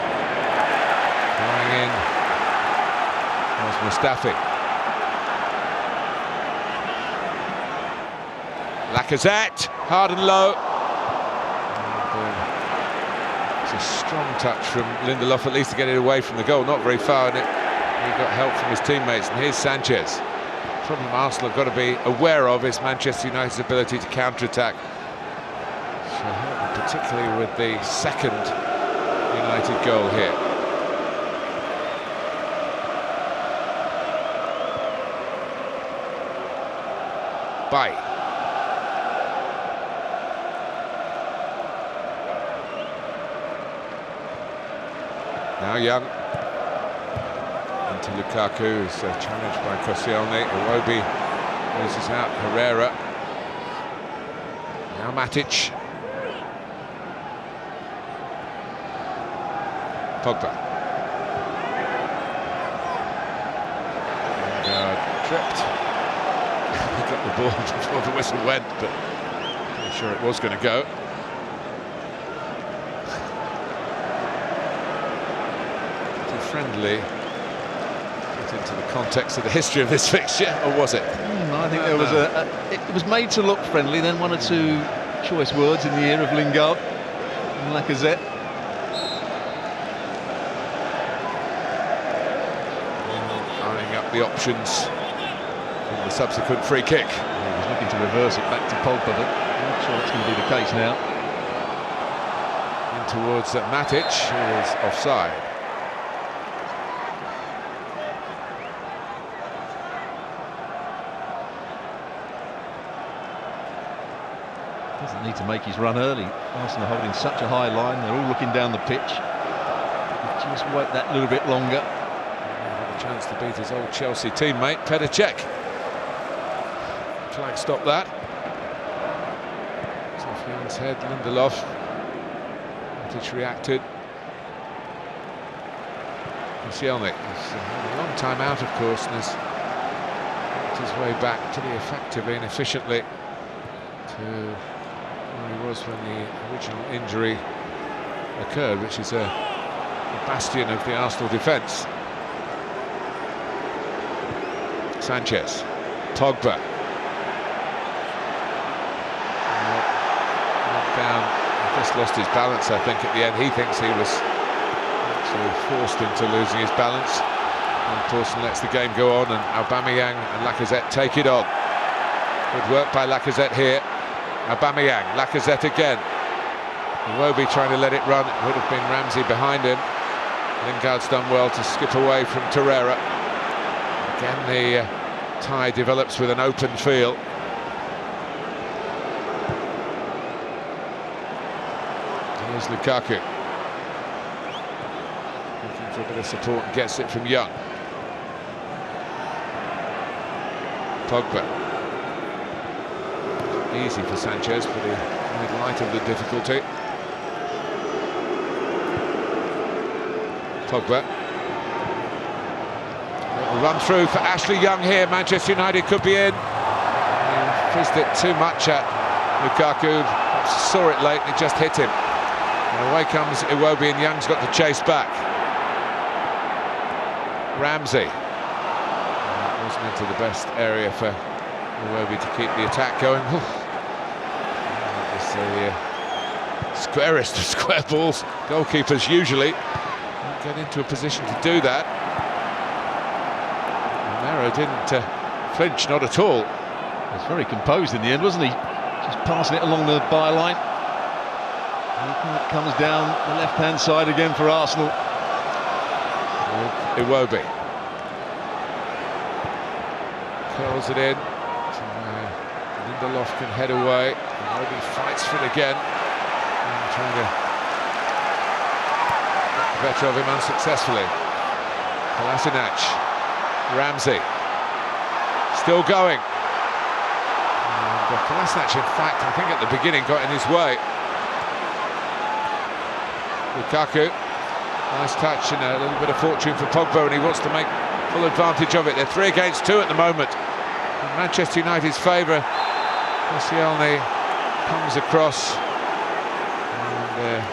Going in was Mustafi. Lacazette, hard and low. It's a strong touch from Lindelof, at least to get it away from the goal. Not very far, and he got help from his teammates. And here's Sanchez. The problem Arsenal have got to be aware of is Manchester United's ability to counter-attack. Particularly with the second United goal here. Bye. Now Young into Lukaku, is challenged by Koscielny. Iwobi loses out Herrera. Now Matic. Pogba. Lingard tripped. He got the ball before the whistle went, but I'm sure it was going to go. Friendly into the context of the history of this fixture, or was it? I think there was it was made to look friendly, then one or two choice words in the ear of Lingard and Lacazette. Eyeing up the options in the subsequent free kick. He was looking to reverse it back to Pogba, but I'm not sure that's going to be the case now. In towards Matic, who is offside. Doesn't need to make his run early. Arsenal are holding such a high line, they're all looking down the pitch. Just wait that little bit longer. Had a chance to beat his old Chelsea teammate, Petr Cech. Try and stop that. It's off Young's head, Lindelof. Matic reacted. Koscielny has had a long time out, of course, and has worked his way back pretty effectively and efficiently to where he was when the original injury occurred, which is a bastion of the Arsenal defence. Sanchez, Pogba. just lost his balance, I think, at the end. He thinks he was actually forced into losing his balance. And Dawson lets the game go on, and Aubameyang and Lacazette take it on. Good work by Lacazette here. Aubameyang, Lacazette again. Iwobi trying to let it run. It would have been Ramsey behind him. Lingard's done well to skip away from Torreira. Again, the tie develops with an open field. Here's Lukaku. Looking for a bit of support and gets it from Young. Pogba. Easy for Sanchez, but he made light of the difficulty. Pogba. A run through for Ashley Young here. Manchester United could be in. He fizzed it too much at Lukaku. Perhaps saw it late and it just hit him. And away comes Iwobi, and Young's got to chase back. Ramsey. That wasn't into the best area for Iwobi to keep the attack going. That was the squarest of square balls. Goalkeepers usually don't get into a position to do that. Romero didn't flinch, not at all. He was very composed in the end, wasn't he? Just passing it along the byline. It comes down the left-hand side again for Arsenal. Iwobi curls it in. Lindelof can head away. Iwobi fights for it again. And trying to get the better of him unsuccessfully. Kolasinac. Ramsey. Still going. And Kolasinac, in fact, I think at the beginning got in his way. Lukaku, nice touch and a little bit of fortune for Pogba, and he wants to make full advantage of it. They're 3 against 2 at the moment. In Manchester United's favour, Koscielny comes across and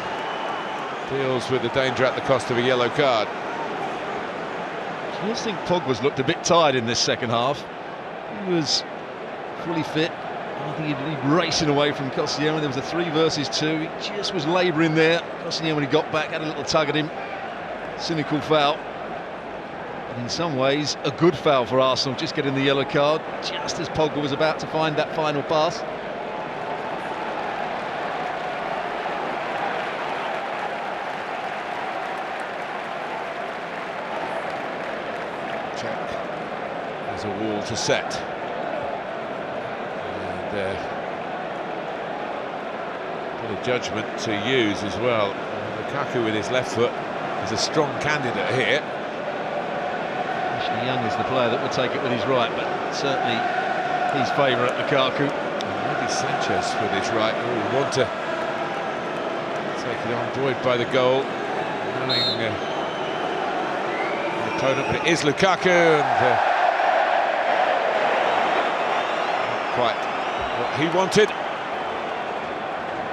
deals with the danger at the cost of a yellow card. I just think Pogba's looked a bit tired in this second half. He was fully fit. I think he'd racing away from Koscielny. There was a 3 versus 2. He just was labouring there. Koscielny, when he got back, had a little tug at him. Cynical foul. But in some ways, a good foul for Arsenal, just getting the yellow card, just as Pogba was about to find that final pass. Check. There's a wall to set. Bit of judgment to use as well. Lukaku with his left foot is a strong candidate here. Ashley Young is the player that would take it with his right, but certainly his favourite, Lukaku. And maybe Sanchez with his right. Oh, want to take it on, buoyed by the goal, knowing the opponent, but it is Lukaku, and not quite what he wanted.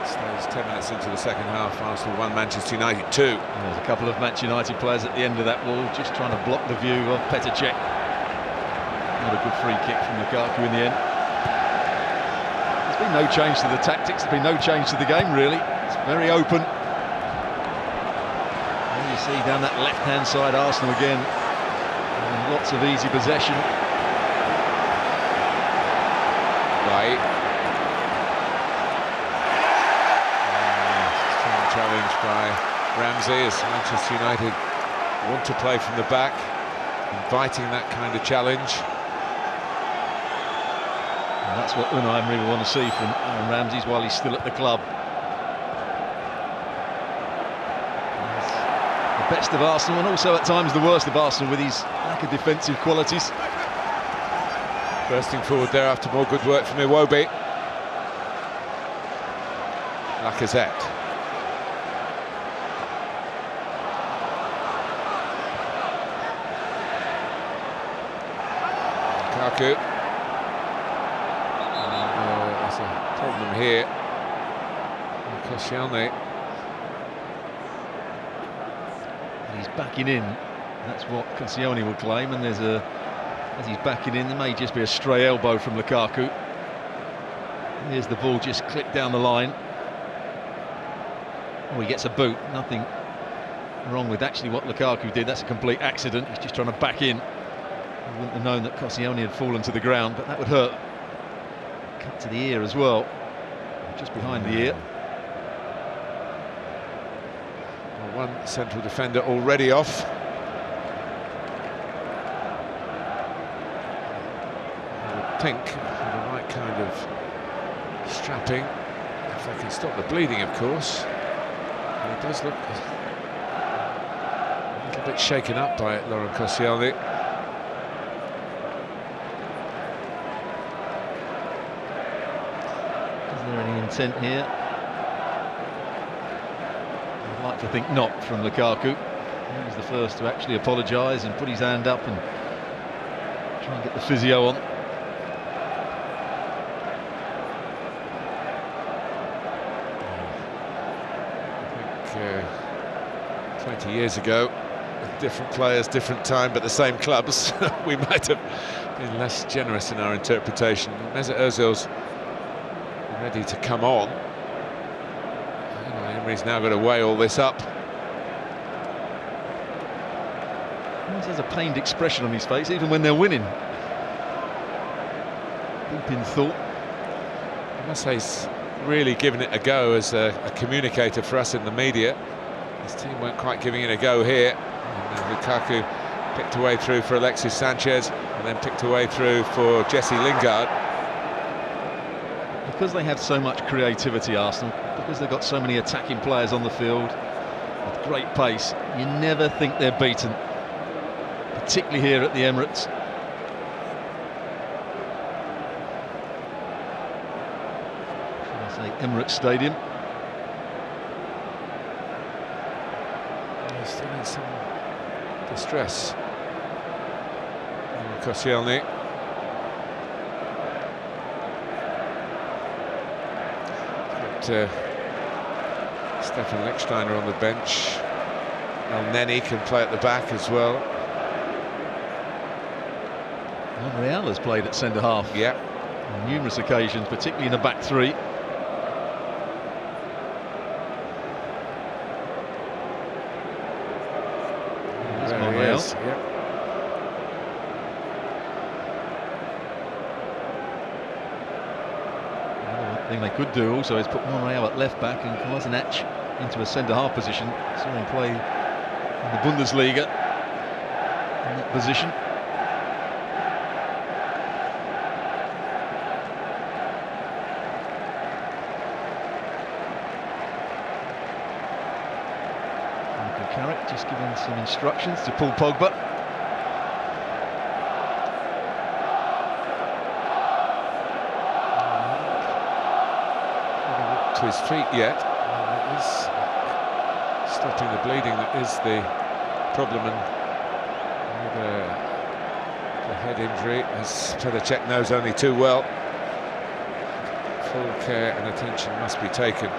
Stays 10 minutes into the second half. Arsenal 1, Manchester United 2. There's a couple of Manchester United players at the end of that wall, just trying to block the view of Petr Cech. Not a good free kick from Lukaku in the end. There's been no change to the tactics. There's been no change to the game, really. It's very open. And you see down that left-hand side, Arsenal again, and lots of easy possession. Right. Challenged by Ramsey, as Manchester United want to play from the back, inviting that kind of challenge. And that's what Unai Emery want to see from Aaron Ramsey while he's still at the club. He's the best of Arsenal, and also at times the worst of Arsenal, with his lack of defensive qualities. Bursting forward there after more good work from Iwobi. Lacazette. Lukaku. There's a problem here. Koscielny. He's backing in. That's what Koscielny will claim, and there's a... As he's backing in, there may just be a stray elbow from Lukaku. Here's the ball just clipped down the line. Oh, he gets a boot. Nothing wrong with actually what Lukaku did. That's a complete accident. He's just trying to back in. He wouldn't have known that Koscielny had fallen to the ground, but that would hurt. Cut to the ear as well, just behind the ear. Well, one central defender already off. I would think with the right kind of strapping, if they can stop the bleeding, of course. And it does look a little bit shaken up by it, Laurent Koscielny. Is there any intent here? I'd like to think not from Lukaku. He was the first to actually apologise and put his hand up and try and get the physio on. I think 20 years ago, with different players, different time, but the same clubs, we might have been less generous in our interpretation. Mesut Ozil's ready to come on. Emery's now got to weigh all this up. He always has a pained expression on his face, even when they're winning. Deep in thought. I must say he's really given it a go as a communicator for us in the media. His team weren't quite giving it a go here. And Lukaku picked away through for Alexis Sanchez, and then picked away through for Jesse Lingard. Because they have so much creativity, Arsenal, because they've got so many attacking players on the field with great pace, you never think they're beaten, particularly here at the Emirates. Should I say Emirates Stadium? He's still in some distress. Koscielny. Stefan Lichtsteiner on the bench. El Neni can play at the back as well. Monreal has played at centre-half. Yeah. On numerous occasions, particularly in the back three. There's Monreal. Yep. Thing they could do also is put Monreal at left back and Kolasinac into a centre-half position. Saw him play in the Bundesliga in that position. Michael Carrick just giving some instructions to Paul Pogba. His feet yet. It is stopping the bleeding that is the problem, and the head injury, as Pedacek knows only too well. Full care and attention must be taken.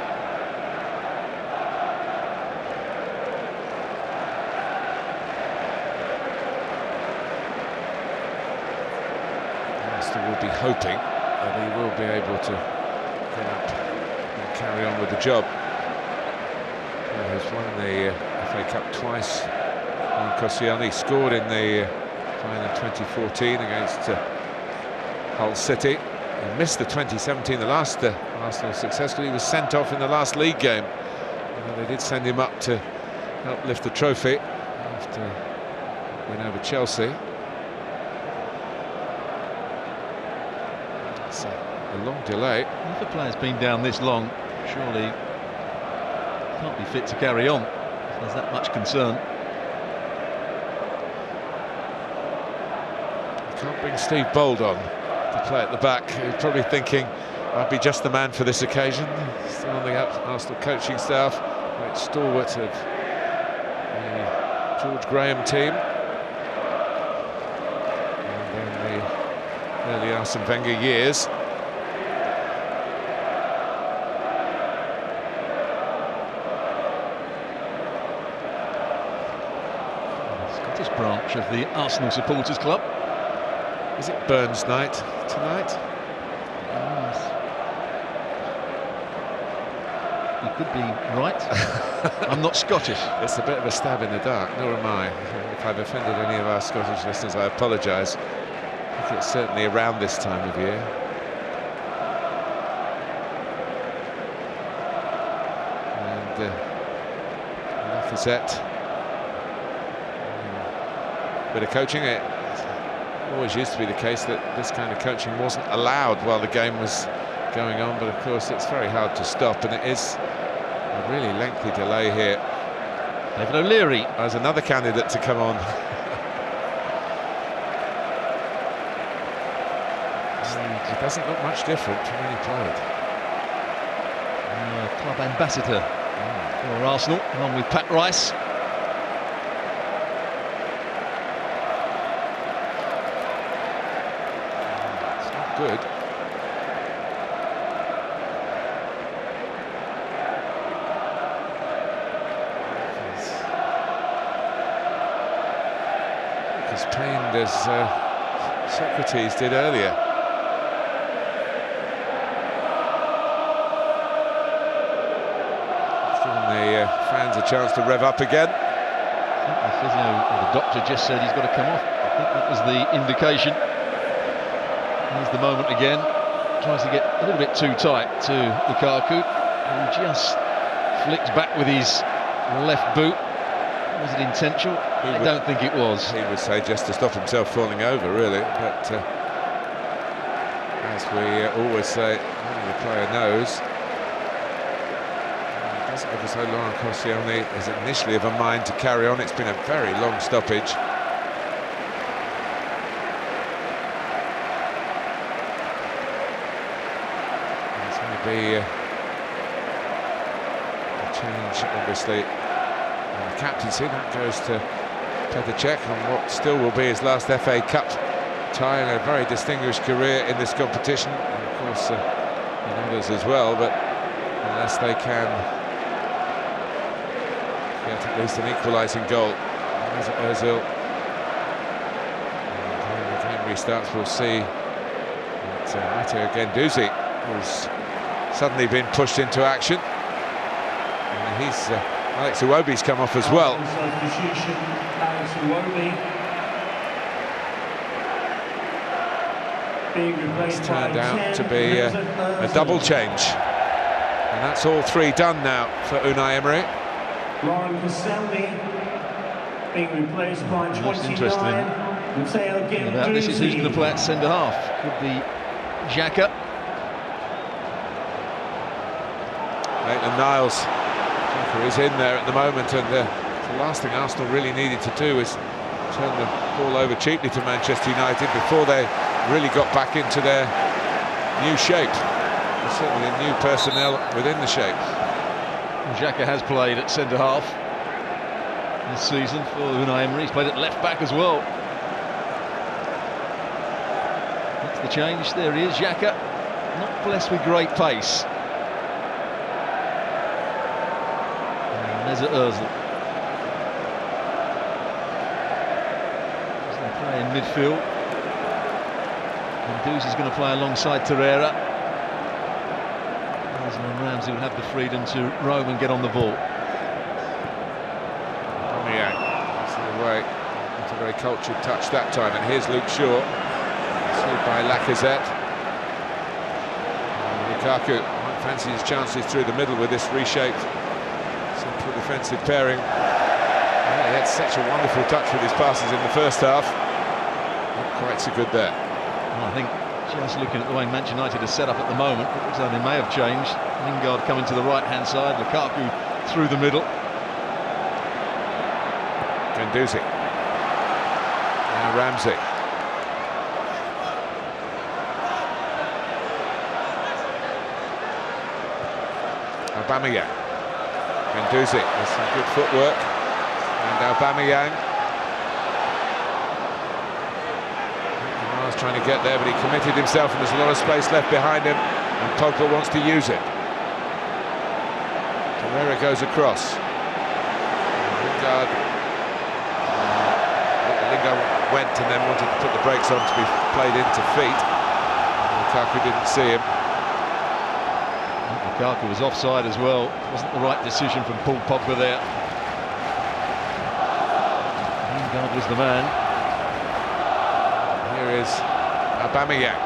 Master will be hoping that he will be able to get up and carry on with the job. He's won the FA Cup twice. Koscielny scored in the final 2014 against Hull City. He missed the 2017, the last Arsenal successfully. He was sent off in the last league game. They did send him up to help lift the trophy after win over Chelsea. It's a long delay. If a player's been down this long, surely can't be fit to carry on if there's that much concern. You can't bring Steve Bold on to play at the back. He's probably thinking, I'd be just the man for this occasion. Still on the Arsenal coaching staff, great stalwart of the George Graham team. And in the early Arsene Wenger years. Branch of the Arsenal Supporters Club. Is it Burns night tonight? He could be right. I'm not Scottish. It's a bit of a stab in the dark, nor am I. If I've offended any of our Scottish listeners, I apologise. I think it's certainly around this time of year. And Lacazette. Bit of coaching. It always used to be the case that this kind of coaching wasn't allowed while the game was going on, but of course it's very hard to stop, and it is a really lengthy delay here. David O'Leary as another candidate to come on. It doesn't look much different from when he played. Club ambassador for Arsenal, along with Pat Rice. It's not good. As pained as Socrates did earlier. The fans a chance to rev up again. I think the physio or the doctor just said he's got to come off. I think that was the indication. Here's the moment again. Tries to get a little bit too tight to Lukaku, who just flicked back with his left boot. Was it intentional? I don't think it was. He would say just to stop himself falling over, really. But as we always say, only the player knows. It doesn't look as though Laurent Koscielny is initially of a mind to carry on. It's been a very long stoppage. There's going to be a change, obviously. The captaincy, that goes to Petr Cech on what still will be his last FA Cup tie and a very distinguished career in this competition, and of course in others as well, but unless they can get at least an equalising goal, as Ozil, and when the game restarts, we'll see that Guendouzi, who's suddenly been pushed into action, and he's Alex Iwobi's come off as well. It's turned out to be a double change, and that's all three done now for Unai Emery. Laurent Koscielny being replaced by 29. About this is who's going to play at centre half. Could be Xhaka. Maitland-Niles is in there at the moment, and the last thing Arsenal really needed to do is turn the ball over cheaply to Manchester United before they really got back into their new shape. And certainly the new personnel within the shape. Xhaka has played at centre half this season for Unai Emery. He's played at left back as well. That's the change. There he is, Xhaka. Not blessed with great pace. Mesut Ozil. He's going to play in midfield. Guendouzi's going to play alongside Torreira. Ozil and Ramsey will have the freedom to roam and get on the ball. That's the way. It's a very cultured touch that time, and here's Luke Shaw. Saved by Lacazette. Lukaku might fancy his chances through the middle with this reshaped central defensive pairing. He had such a wonderful touch with his passes in the first half. Not quite so good there. Well, I think just looking at the way Manchester United is set up at the moment, it looks like they may have changed. Lingard coming to the right-hand side, Lukaku through the middle. Guendouzi. Now Ramsey. Aubameyang. Guendouzi with some good footwork, and Aubameyang. Neymar trying to get there, but he committed himself, and there's a lot of space left behind him, and Pogba wants to use it. Torreira goes across. Lingard went and then wanted to put the brakes on to be played into feet. Lukaku didn't see him. The Lukaku was offside as well. Wasn't the right decision from Paul Pogba there. Lingard was the man. Here is Aubameyang.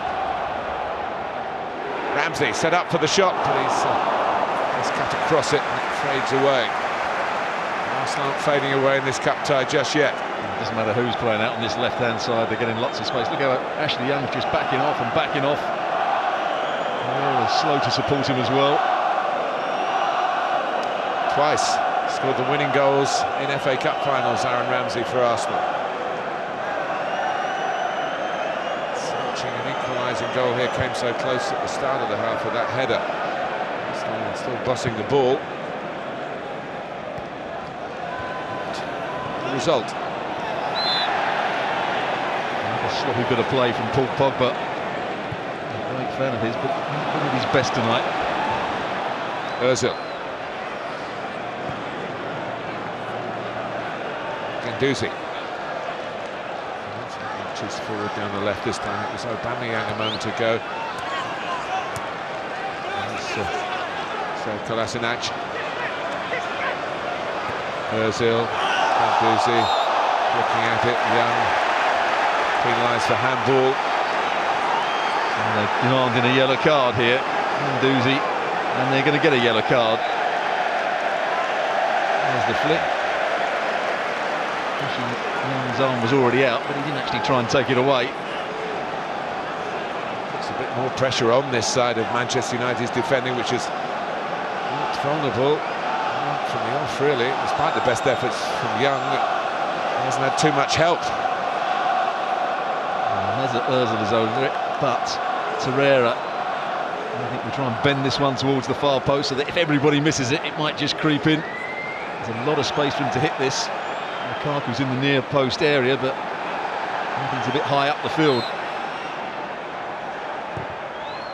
Ramsey set up for the shot, but he's cut across it and it fades away. Arsenal aren't fading away in this cup tie just yet. It doesn't matter who's playing out on this left-hand side, they're getting lots of space. Look how Ashley Young's just backing off and backing off. Oh, slow to support him as well. Twice scored the winning goals in FA Cup finals, Aaron Ramsey for Arsenal. Searching an equalising goal here, came so close at the start of the half with that header. Still bossing the ball. The result. A sloppy bit of play from Paul Pogba. A great fan of his, but not at his best tonight. Ozil. Guendouzi. Inches forward down the left this time. It was Aubameyang a moment ago. So Kolasinac. Ozil. Guendouzi. Looking at it. Young. Penalised for handball. And they're demanding a yellow card here. Guendouzi. And they're going to get a yellow card. There's the flick. Young's arm was already out, but he didn't actually try and take it away. Puts a bit more pressure on this side of Manchester United's defending, which is not vulnerable. Not from the off, really. Despite the best efforts from Young, he hasn't had too much help. Ozil is over it, but Torreira, I think we'll try and bend this one towards the far post so that if everybody misses it, it might just creep in. There's a lot of space for him to hit this. Lukaku's in the near post area, but everything's a bit high up the field.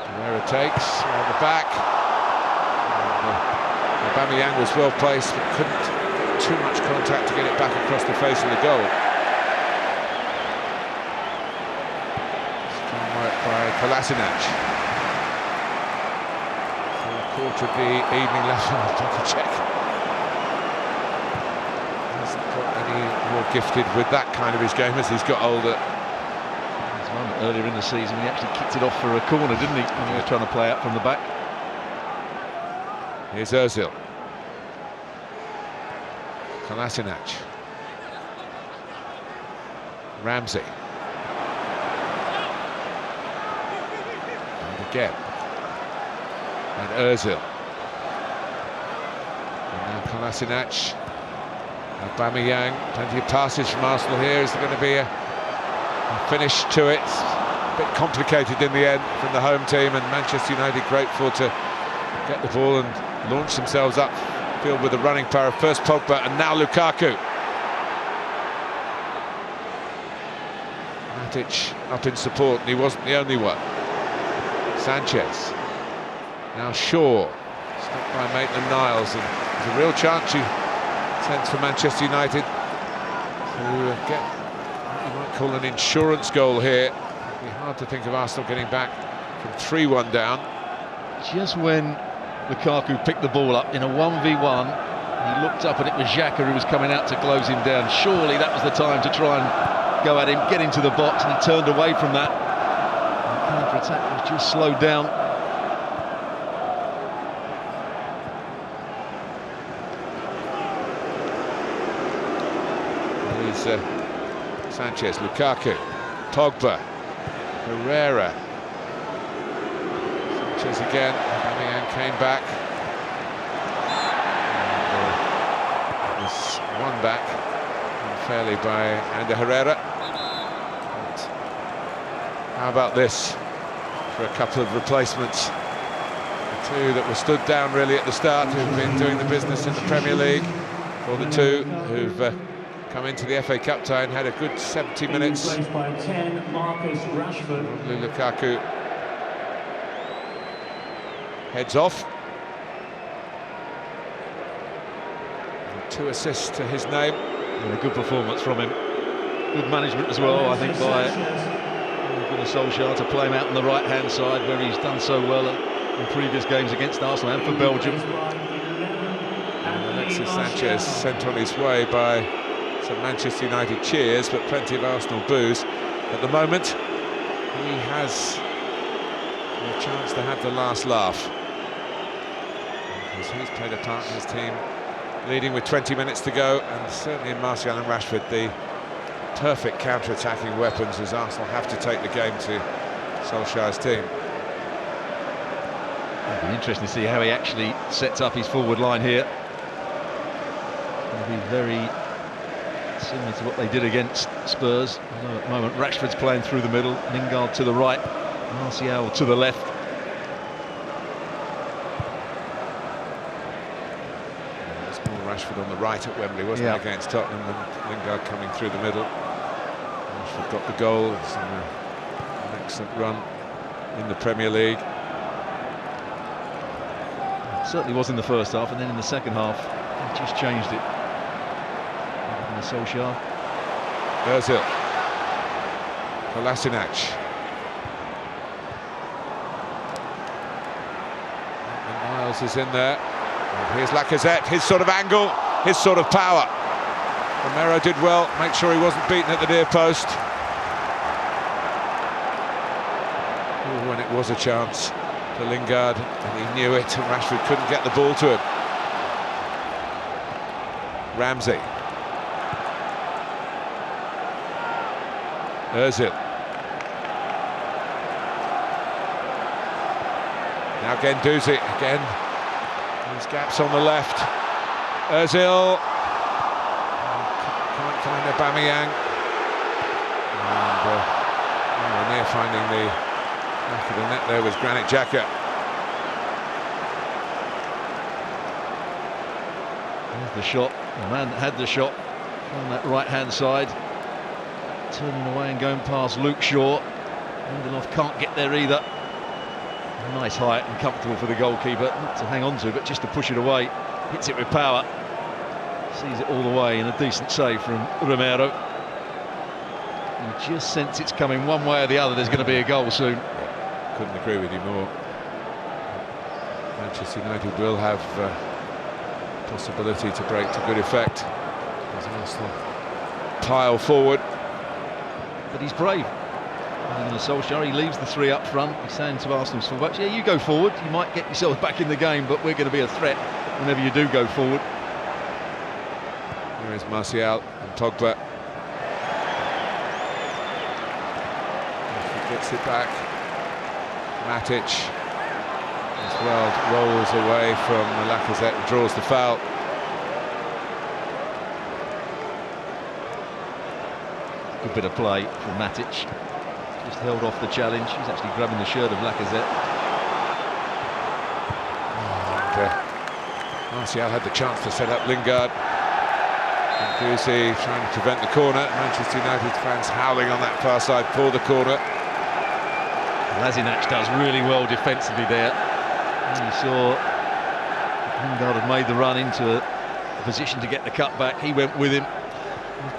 Torreira takes on the back. Aubameyang was well placed, but couldn't get too much contact to get it back across the face of the goal. By Kolasinac. So a quarter of the evening left on the clock to check. Hasn't got any more gifted with that kind of his game as he's got older. There's a moment earlier in the season he actually kicked it off for a corner, didn't he? When he was trying to play out from the back. Here's Ozil. Kolasinac. Ramsey. Again. And Ozil. And now Kolasinac. Aubameyang. Plenty of passes from Arsenal here. Is there going to be a finish to it? A bit complicated in the end from the home team, and Manchester United grateful to get the ball and launch themselves up field with the running power of first Pogba and now Lukaku. Matic up in support, and he wasn't the only one. Sanchez. Now Shaw, stopped by Maitland-Niles, and there's a real chance, you sense, for Manchester United to get what you might call an insurance goal here. It'd be hard to think of Arsenal getting back from 3-1 down. Just when Lukaku picked the ball up in a 1v1, he looked up and it was Xhaka who was coming out to close him down. Surely that was the time to try and go at him, get into the box, and he turned away from that. Counter-attack was just slowed down. Here's Sanchez, Lukaku, Pogba, Herrera. Sanchez again, Aubameyang came back. And, was won back unfairly by Ander Herrera. But how about this for a couple of replacements? The two that were stood down really at the start, who've been doing the business in the Premier League, or the two who've come into the FA Cup tie and had a good 70 minutes. By 10, Marcus Rashford. Lukaku heads off. And 2 assists to his name. And a good performance from him. Good management as well, I think, by Solskjaer to play him out on the right-hand side where he's done so well. in previous games against Arsenal and for Belgium. And Alexis Sanchez sent on his way by some Manchester United cheers, but plenty of Arsenal boos. At the moment, he has a chance to have the last laugh, because he's played a part in his team, leading with 20 minutes to go, and certainly in Martial and Rashford, the perfect counter-attacking weapons, as Arsenal have to take the game to Solskjaer's team. It'll be interesting to see how he actually sets up his forward line here. It'll be very similar to what they did against Spurs. Although at the moment Rashford's playing through the middle, Lingard to the right, Martial to the left. It's more Rashford on the right at Wembley, wasn't it, against Tottenham, and Lingard coming through the middle. Rashford got the goal. It's an excellent run in the Premier League. Certainly was in the first half, and then in the second half he just changed it. And the Solskjaer. Ozil. Kolasinac. And Miles is in there. And here's Lacazette, his sort of angle, his sort of power. Romero did well, make sure he wasn't beaten at the near post. Ooh, when it was a chance for Lingard, and he knew it, and Rashford couldn't get the ball to him. Ramsey. Ozil. Now Guendouzi again. There's gaps on the left. Ozil. Can't find Aubameyang. And near finding the back of the net there was Granit Xhaka. There's the shot. The man that had the shot on that right-hand side, turning away and going past Luke Shaw. Lindelof can't get there either. Nice height and comfortable for the goalkeeper, not to hang on to, but just to push it away. Hits it with power. Sees it all the way, and a decent save from Romero. You just sense it's coming one way or the other. There's going to be a goal soon. Couldn't agree with you more. Manchester United will have possibility to break to good effect as Arsenal pile forward. But he's brave. And Solskjaer, he leaves the three up front. He's saying to Arsenal's fullbacks, yeah, you go forward, you might get yourselves back in the game, but we're going to be a threat whenever you do go forward. There is Martial and Pogba. He gets it back. Matic as well rolls away from Lacazette and draws the foul. Good bit of play from Matic. Just held off the challenge. He's actually grabbing the shirt of Lacazette. And Martial had the chance to set up Lingard. Guendouzi trying to prevent the corner. Manchester United fans howling on that far side for the corner. Kolasinac does really well defensively there. And you saw Lingard had made the run into a position to get the cut back. He went with him.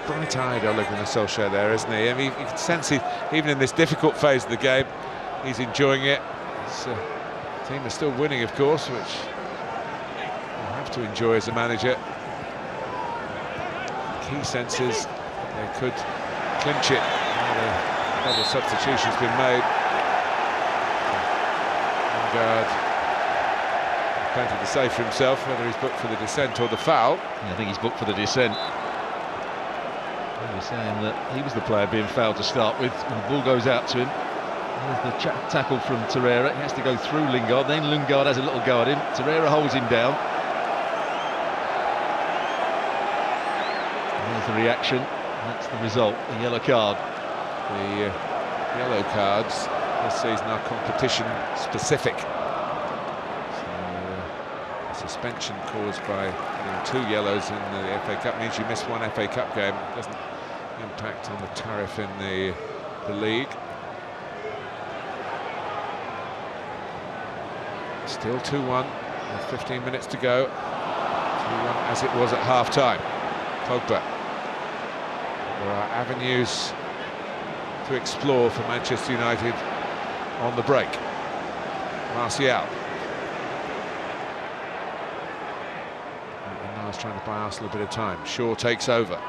Bright-eyed Ole Gunnar Solskjaer there, isn't he? I mean, you can sense he, even in this difficult phase of the game, he's enjoying it. His team is still winning, of course, which you have to enjoy as a manager. Key senses they could clinch it. Double substitution's been made. Lingard plenty to say for himself, whether he's booked for the dissent or the foul. Yeah, I think he's booked for the dissent. He was saying that he was the player being fouled to start with. When the ball goes out to him, there's the tackle from Torreira. He has to go through Lingard. Then Lingard has a little go at him. Torreira holds him down. And there's the reaction. That's the result. The yellow card. The yellow cards this season are competition specific. Suspension caused by two yellows in the FA Cup means you miss one FA Cup game. It doesn't impact on the tariff in the league. Still 2-1 with 15 minutes to go. 2-1 as it was at half-time. Pogba. There are avenues to explore for Manchester United on the break. Martial. trying to buy Arsenal a bit of time. Shaw takes over. He's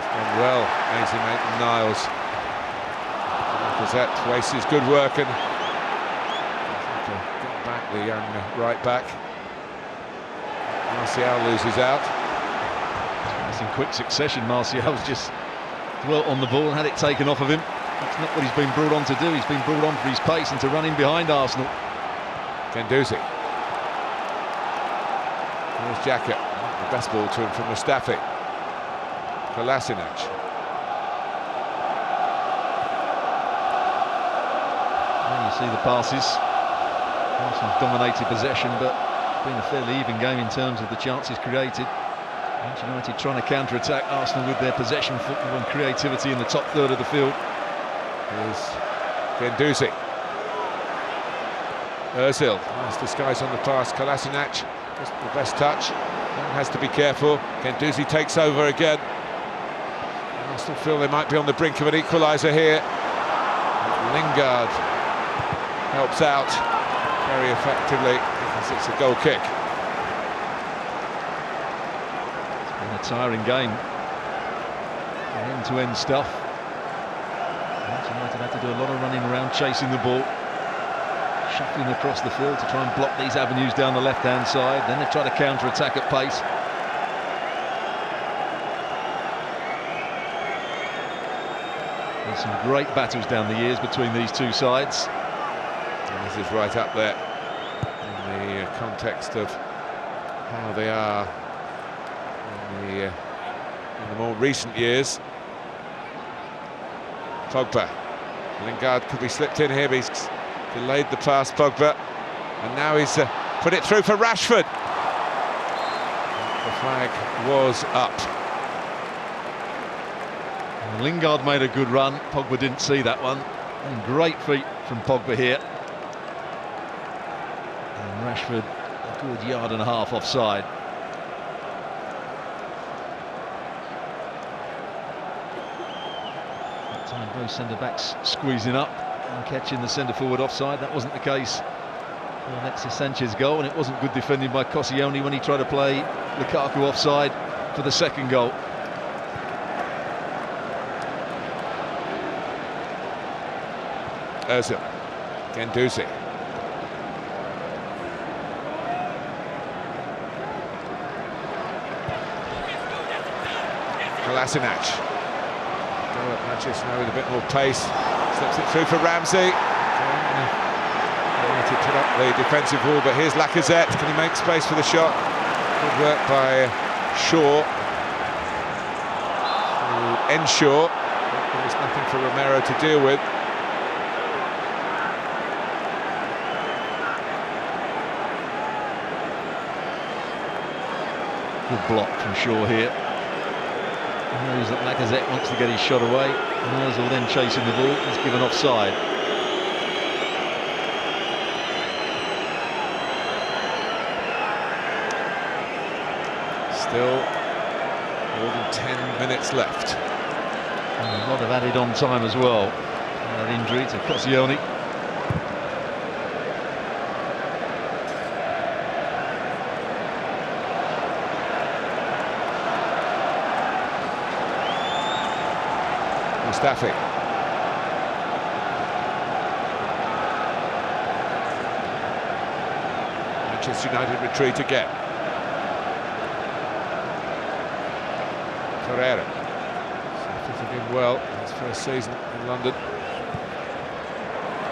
done well, Ainsley Maitland-Niles. Lacazette wastes his good work and got back the young right back. Martial loses out. That's in quick succession. Martial's just dwelt on the ball and had it taken off of him. That's not what he's been brought on to do. He's been brought on for his pace and to run in behind Arsenal. Guendouzi. Here's Xhaka. The best ball to him from Mustafi. Kolasinac. Well, you see the passes. Arsenal dominated possession, but it's been a fairly even game in terms of the chances created. Manchester United trying to counter-attack Arsenal with their possession football and creativity in the top third of the field. Here's Guendouzi. Ozil, nice disguise on the pass. Kolasinac, just the best touch. One has to be careful. Guendouzi takes over again. I still feel they might be on the brink of an equaliser here. Lingard helps out very effectively because it's a goal kick. It's been a tiring game. End-to-end stuff. Manchester United had to do a lot of running around, chasing the ball, shuffling across the field to try and block these avenues down the left-hand side. Then they try to counter-attack at pace. There's some great battles down the years between these two sides. And this is right up there in the context of how they are in the more recent years. Pogba. Lingard could be slipped in here, but he's delayed the pass, Pogba. And now he's put it through for Rashford. The flag was up. And Lingard made a good run. Pogba didn't see that one. And great feet from Pogba here. And Rashford a good yard and a half offside. Both centre-backs squeezing up and catching the centre-forward offside. That wasn't the case for Alexis Sanchez goal, and it wasn't good defending by Koscielny when he tried to play Lukaku offside for the second goal. Ozil. Guendouzi. Kolasinac. Manchester now with a bit more pace, slips it through for Ramsey. To put up the defensive wall, but here's Lacazette. Can he make space for the shot? Good work by Shaw to ensure there's nothing for Romero to deal with. Good block from Shaw here. He knows that Lacazette wants to get his shot away. Ozil then chasing the ball, he's given offside. Still more than 10 minutes left. And a lot of added on time as well. That injury to Koscielny. Mustafi. Manchester United retreat again. Torreira. Fitted in well in his first season in London.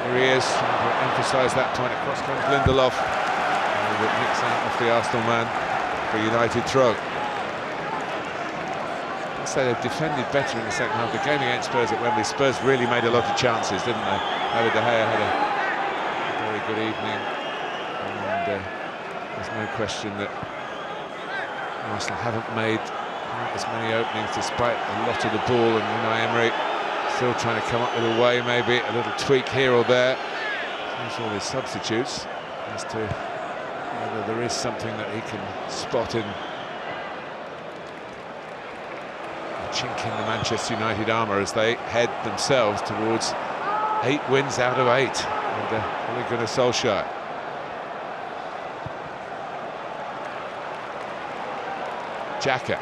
Here he is, trying to emphasise that point. Across comes Lindelof. And it nicks out off the Arsenal man for a United throw. So they've defended better in the second half. The game against Spurs at Wembley, Spurs really made a lot of chances, didn't they? David De Gea had a very good evening, and there's no question that Arsenal haven't made quite as many openings despite a lot of the ball, and Unai Emery still trying to come up with a way, maybe a little tweak here or there. There's all his substitutes as to whether there is something that he can spot in chink in the Manchester United armour as they head themselves towards 8 wins out of 8 under Ole Gunnar Solskjaer. Xhaka.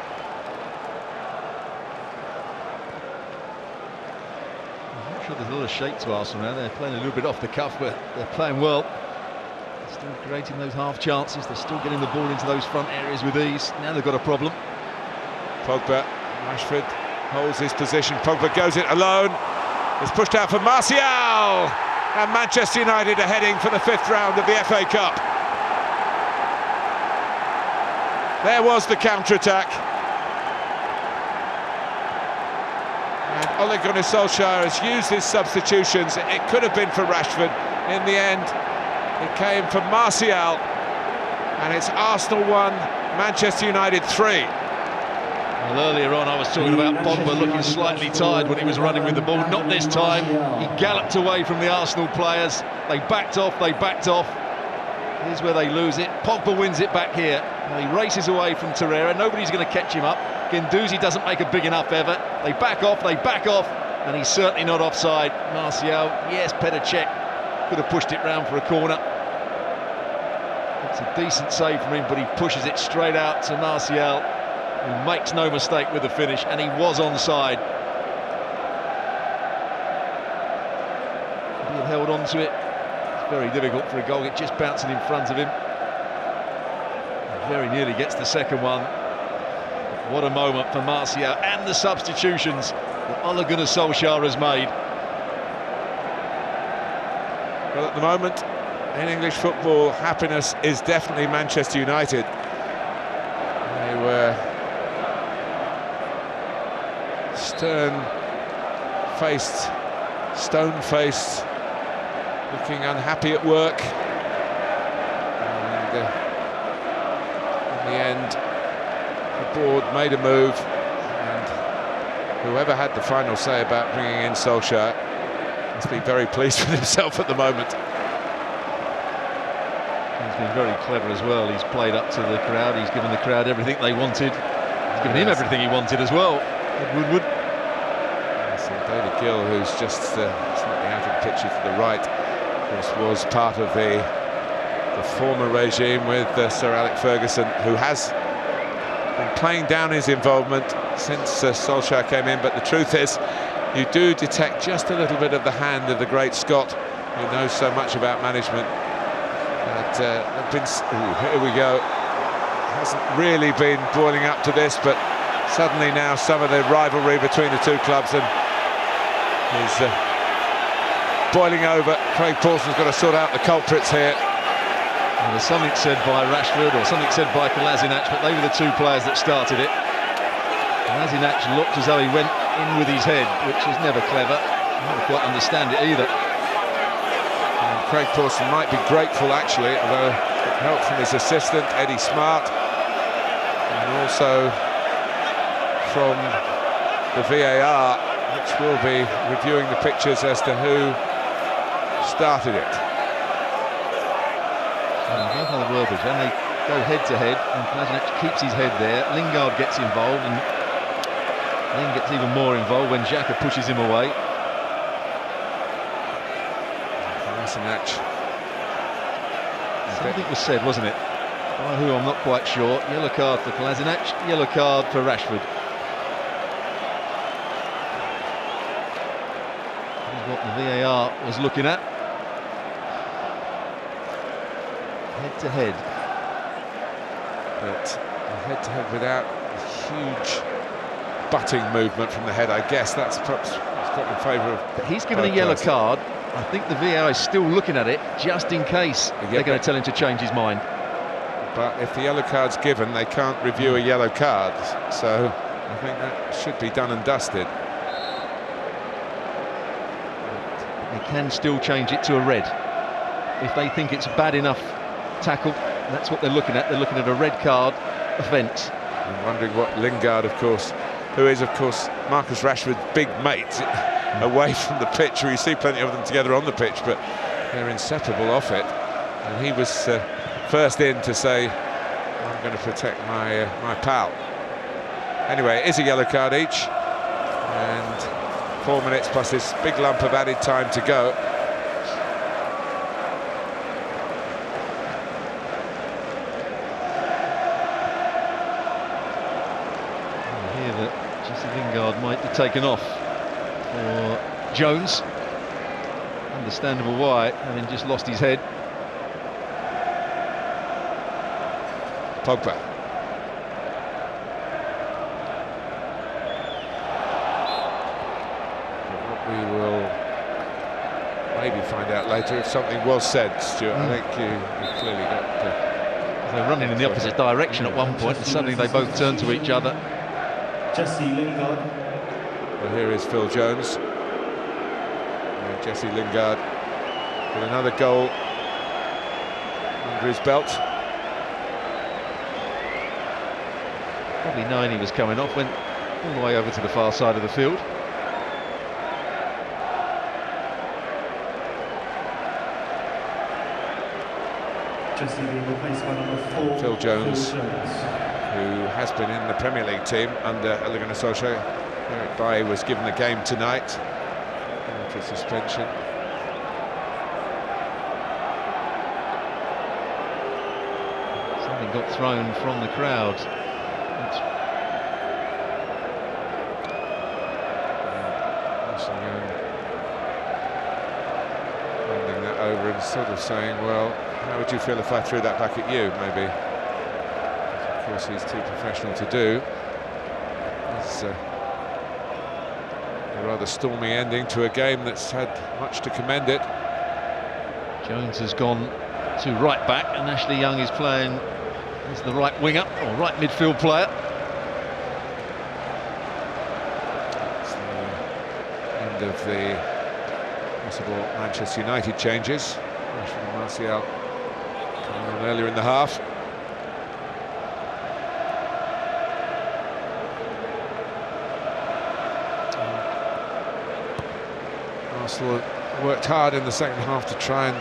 I'm not sure there's a lot of shape to Arsenal now. They're playing a little bit off the cuff, but they're playing well. They're still creating those half chances. They're still getting the ball into those front areas with ease. Now they've got a problem. Pogba, Rashford holds his position. Pogba goes it alone. It's pushed out for Martial. And Manchester United are heading for the 5th round of the FA Cup. There was the counter-attack. And Ole Gunnar Solskjaer has used his substitutions. It could have been for Rashford. In the end, it came from Martial. And it's Arsenal 1, Manchester United 3. Well, earlier on I was talking about Pogba looking slightly tired when he was running with the ball. Not this time. He galloped away from the Arsenal players. They backed off. Here's where they lose it. Pogba wins it back here. He races away from Torreira. Nobody's going to catch him up. Guendouzi doesn't make a big enough effort. They back off, and he's certainly not offside. Martial, yes, Petr Cech could have pushed it round for a corner. It's a decent save from him, but he pushes it straight out to Martial, who makes no mistake with the finish, and he was onside. He had held on to it. It's very difficult for a goal. It just bouncing in front of him. Very nearly gets the second one. What a moment for Martial, and the substitutions that Ole Gunnar Solskjaer has made. Well, at the moment, in English football, happiness is definitely Manchester United. They were stone-faced, looking unhappy at work. And in the end, the board made a move, and whoever had the final say about bringing in Solskjaer must be very pleased with himself at the moment. He's been very clever as well. He's played up to the crowd. He's given the crowd everything they wanted. He's given him everything he wanted as well. Woodward. Yes, David Gill, who's just slightly out of the picture to the right, of course, was part of the former regime with Sir Alex Ferguson, who has been playing down his involvement since Solskjaer came in. But the truth is, you do detect just a little bit of the hand of the great Scot, who knows so much about management. Here we go. Hasn't really been boiling up to this, but suddenly now some of the rivalry between the two clubs and is boiling over. Craig Pawson's got to sort out the culprits here. Well, there's something said by Rashford or something said by Kolasinac, but they were the two players that started it. Kolasinac looked as though he went in with his head, which is never clever. I don't quite understand it either. And Craig Pawson might be grateful, actually, although with help from his assistant, Eddie Smart, and also from the VAR, which will be reviewing the pictures as to who started it. Both other workers, when they go head-to-head, and Kolasinac keeps his head there, Lingard gets involved, and then gets even more involved when Xhaka pushes him away. Kolasinac. Something was said, wasn't it? By who, I'm not quite sure. Yellow card for Kolasinac, yellow card for Rashford. Here's what the VAR was looking at. Head-to-head. But head-to-head without a huge butting movement from the head, I guess that's perhaps got in favour of. But he's given a yellow card. I think the VAR is still looking at it just in case they're going to tell him to change his mind. But if the yellow card's given, they can't review a yellow card, so I think that should be done and dusted. They can still change it to a red if they think it's bad enough tackle. That's what they're looking at. They're looking at a red card offence. I'm wondering what Lingard, of course, who is, of course, Marcus Rashford's big mate, away from the pitch, where you see plenty of them together on the pitch, but they're inseparable off it. And he was first in to say, I'm going to protect my pal. Anyway, it is a yellow card each, and 4 minutes plus this big lump of added time to go. Jesse Lingard might be taken off for Jones. Understandable why, having just lost his head. Pogba. We will maybe find out later if something was said, Stuart. I think you clearly got the... They're running in the opposite direction at one point, and suddenly they both turn to each other. Jesse Lingard. Well, here is Phil Jones. And Jesse Lingard with another goal under his belt. Probably knowing he was coming off, went all the way over to the far side of the field. Jesse being replaced by number 4. Phil Jones, who has been in the Premier League team under Ole Gunnar Solskjaer. Eric Bailly was given a game tonight after suspension. Something got thrown from the crowd. Handing that over and sort of saying, well, how would you feel if I threw that back at you, maybe? Of course, he's too professional to do. It's a rather stormy ending to a game that's had much to commend it. Jones has gone to right back, and Ashley Young is playing as the right winger, or right midfield player. It's the end of the possible Manchester United changes. Rashford and Martial coming on earlier in the half. Arsenal worked hard in the second half to try and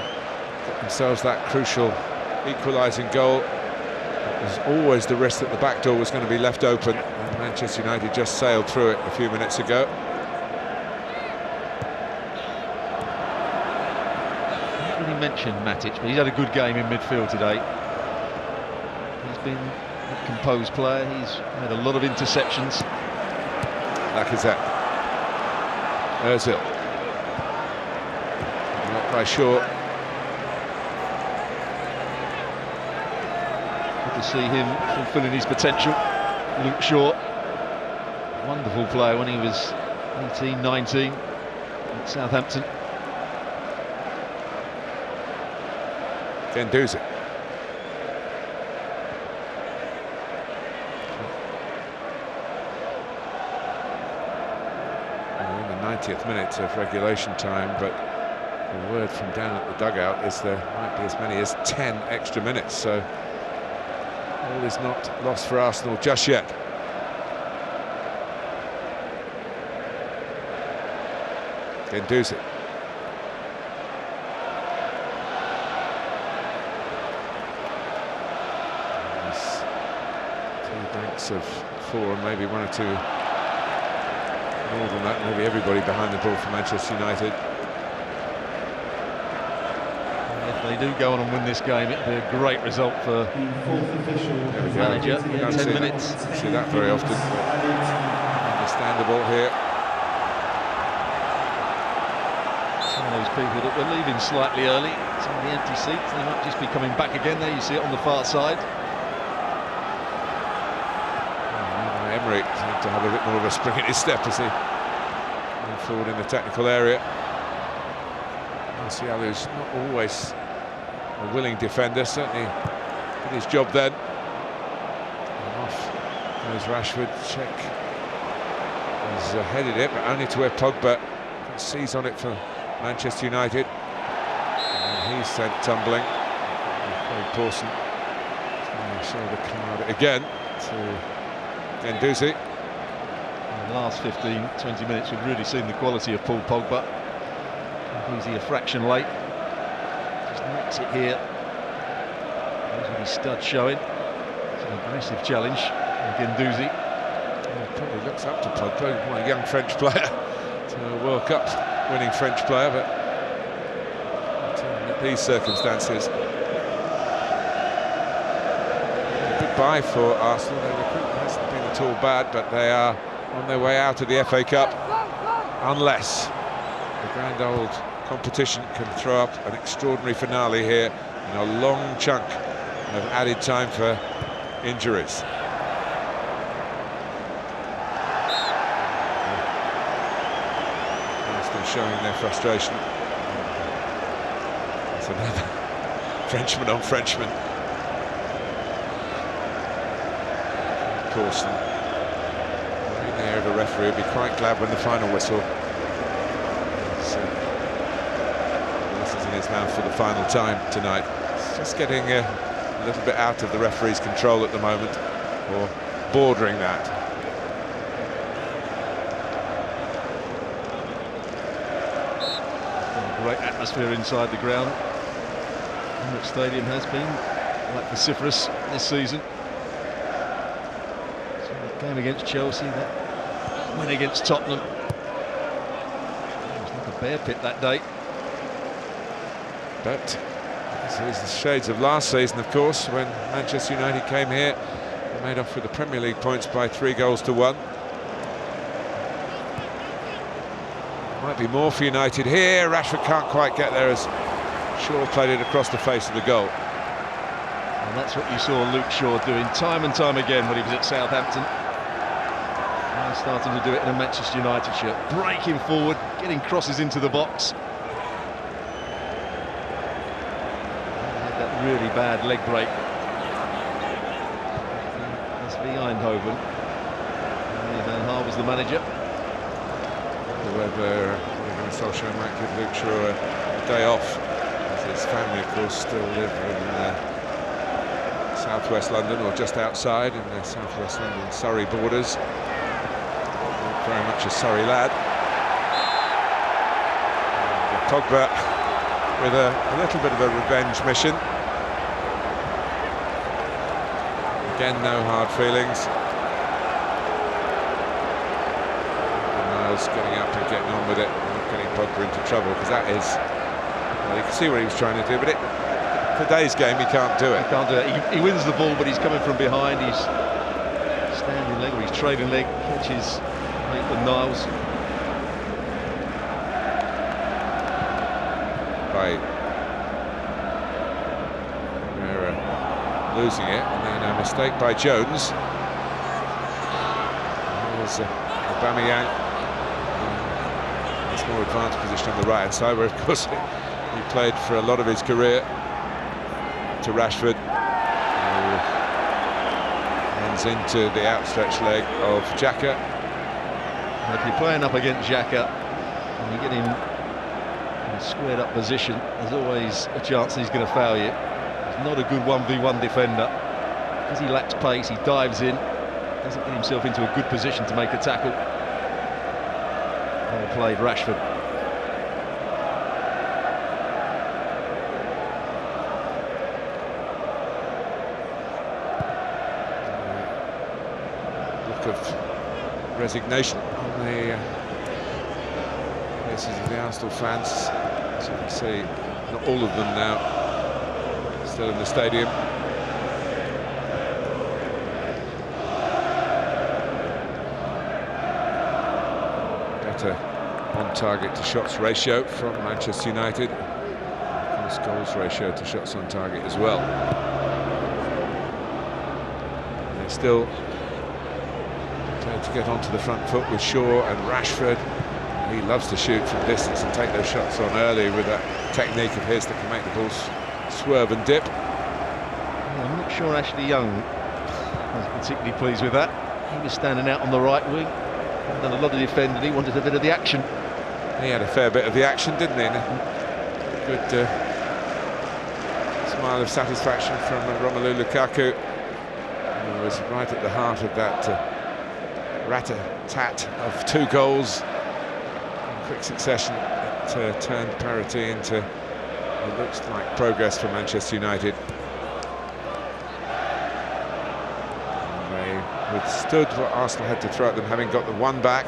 get themselves that crucial equalising goal. It was always the risk that the back door was going to be left open, and Manchester United just sailed through it a few minutes ago. Mentioned Matic, but he's had a good game in midfield today. He's been a composed player. He's made a lot of interceptions. Lacazette, Ozil, not by Shaw. Good to see him fulfilling his potential. Luke Shaw, wonderful player when he was 18, 19 at Southampton. Guendouzi. We're in the 90th minute of regulation time, but the word from down at the dugout is there might be as many as 10 extra minutes, so all is not lost for Arsenal just yet. Guendouzi. Banks of 4 and maybe 1 or 2 more than that, maybe everybody behind the ball for Manchester United. If they do go on and win this game, it'll be a great result for the manager. 10 minutes. See that very often. Understandable here. Some of those people that were leaving slightly early, some of the empty seats, they might just be coming back again. There you see it on the far side. Emirates had to have a bit more of a spring in his step as he moved forward in the technical area. Martial, who's not always a willing defender, certainly did his job then. And off goes Rashford. Check has headed it, but only to where Pogba can seize on it for Manchester United. And he's sent tumbling. Craig Pawson show the card again to Guendouzi. In the last 15-20 minutes we've really seen the quality of Paul Pogba. Guendouzi a fraction late, just knocks it here. There's with his stud showing. It's an aggressive challenge from Guendouzi. Probably looks up to Pogba, a young French player, to a World Cup winning French player, but in these circumstances, goodbye for Arsenal. Their recruitment hasn't been at all bad, but they are on their way out of the FA Cup, unless the grand old competition can throw up an extraordinary finale here in a long chunk of added time for injuries. Still showing their frustration. That's another Frenchman on Frenchman. Course, very near of a referee will be quite glad when the final whistle. This is in his mouth for the final time tonight. It's just getting a little bit out of the referee's control at the moment, or bordering that. Great atmosphere inside the ground. Emirates Stadium has been quite vociferous this season. Game against Chelsea, that win against Tottenham. It was like a bear pit that day. But this is the shades of last season, of course, when Manchester United came here and made off with the Premier League points by 3-1. Might be more for United here. Rashford can't quite get there as Shaw played it across the face of the goal. And that's what you saw Luke Shaw doing time and time again when he was at Southampton. Starting to do it in a Manchester United shirt, breaking forward, getting crosses into the box. Had that really bad leg break. That's Eindhoven. Van Gaal was the manager. Whether Solskjaer might give Luke Shaw a day off, as his family, of course, still live in southwest London, or just outside in the southwest London Surrey borders. Very much a Surrey lad. And Pogba with a little bit of a revenge mission. Again, no hard feelings. And Niles getting up and getting on with it, and getting Pogba into trouble, because that is, well, you can see what he was trying to do, but today's game he can't do it. He can't do it. He wins the ball, but he's coming from behind. He's standing leg, or he's trailing leg, catches the Niles. By losing it, and then a mistake by Jones. There's Aubameyang. It's more advanced position on the right hand side, where of course he played for a lot of his career to Rashford. Runs into the outstretched leg of Xhaka. If you're playing up against Xhaka and you get him in a squared up position, there's always a chance that he's going to foul you. He's not a good 1v1 defender. Because he lacks pace, he dives in, doesn't get himself into a good position to make a tackle. Well played, Rashford. Look of resignation on the faces of the Arsenal fans. As you can see, not all of them now still in the stadium. Better on-target to shots ratio from Manchester United. Of course, goals ratio to shots on target as well. They're still to get onto the front foot with Shaw and Rashford. He loves to shoot from distance and take those shots on early with that technique of his that can make the ball swerve and dip. Yeah, I'm not sure Ashley Young was particularly pleased with that. He was standing out on the right wing, done a lot of defending. He wanted a bit of the action. He had a fair bit of the action, didn't he? Good smile of satisfaction from Romelu Lukaku, who was right at the heart of that rat-a-tat of 2 goals in quick succession. It turned parity into what looks like progress for Manchester United. And they withstood what Arsenal had to throw at them, having got the one back.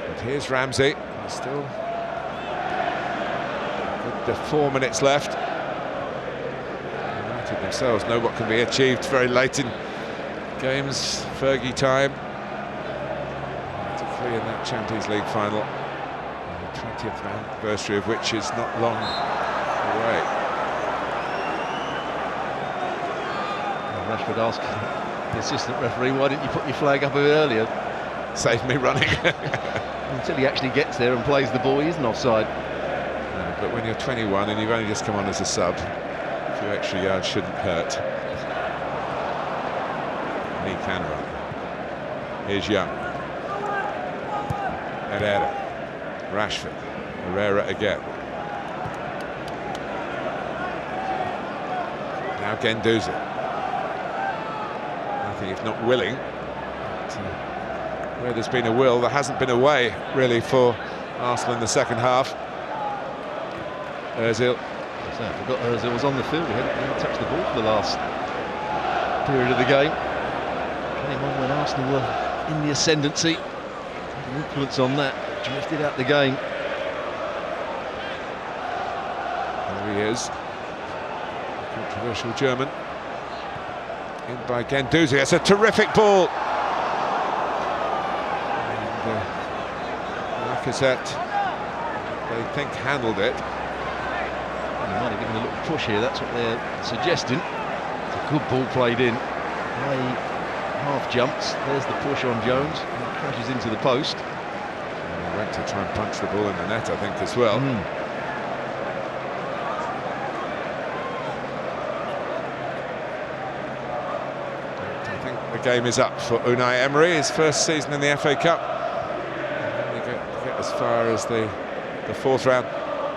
But here's Ramsey. There's still the 4 minutes left. United themselves know what can be achieved very late in games, Fergie time. in that Champions League final, the 20th anniversary of which is not long away. Rashford asked the assistant referee, why didn't you put your flag up a bit earlier? Saved me running. Until he actually gets there and plays the ball, he isn't offside. No, but when you're 21 and you've only just come on as a sub, a few extra yards shouldn't hurt. And he can run. Here's Young. Herrera. Rashford. Herrera again. Now Guendouzi. Nothing if not willing. But, where there's been a will, there hasn't been a way, really, for Arsenal in the second half. Ozil. I forgot Ozil was on the field. He hadn't touched the ball for the last period of the game. Came on when Arsenal were in the ascendancy. Had an influence on that. Drifted out the game. There he is. Controversial German. In by Guendouzi. It's a terrific ball. And Lacazette, they think, handled it. Well, he might have given a little push here. That's what they're suggesting. It's a good ball played in. High half jumps. There's the push on Jones. And it crashes into the post. And he went to try and punch the ball in the net, I think, as well. I think the game is up for Unai Emery, his first season in the FA Cup. And they get as far as the fourth round.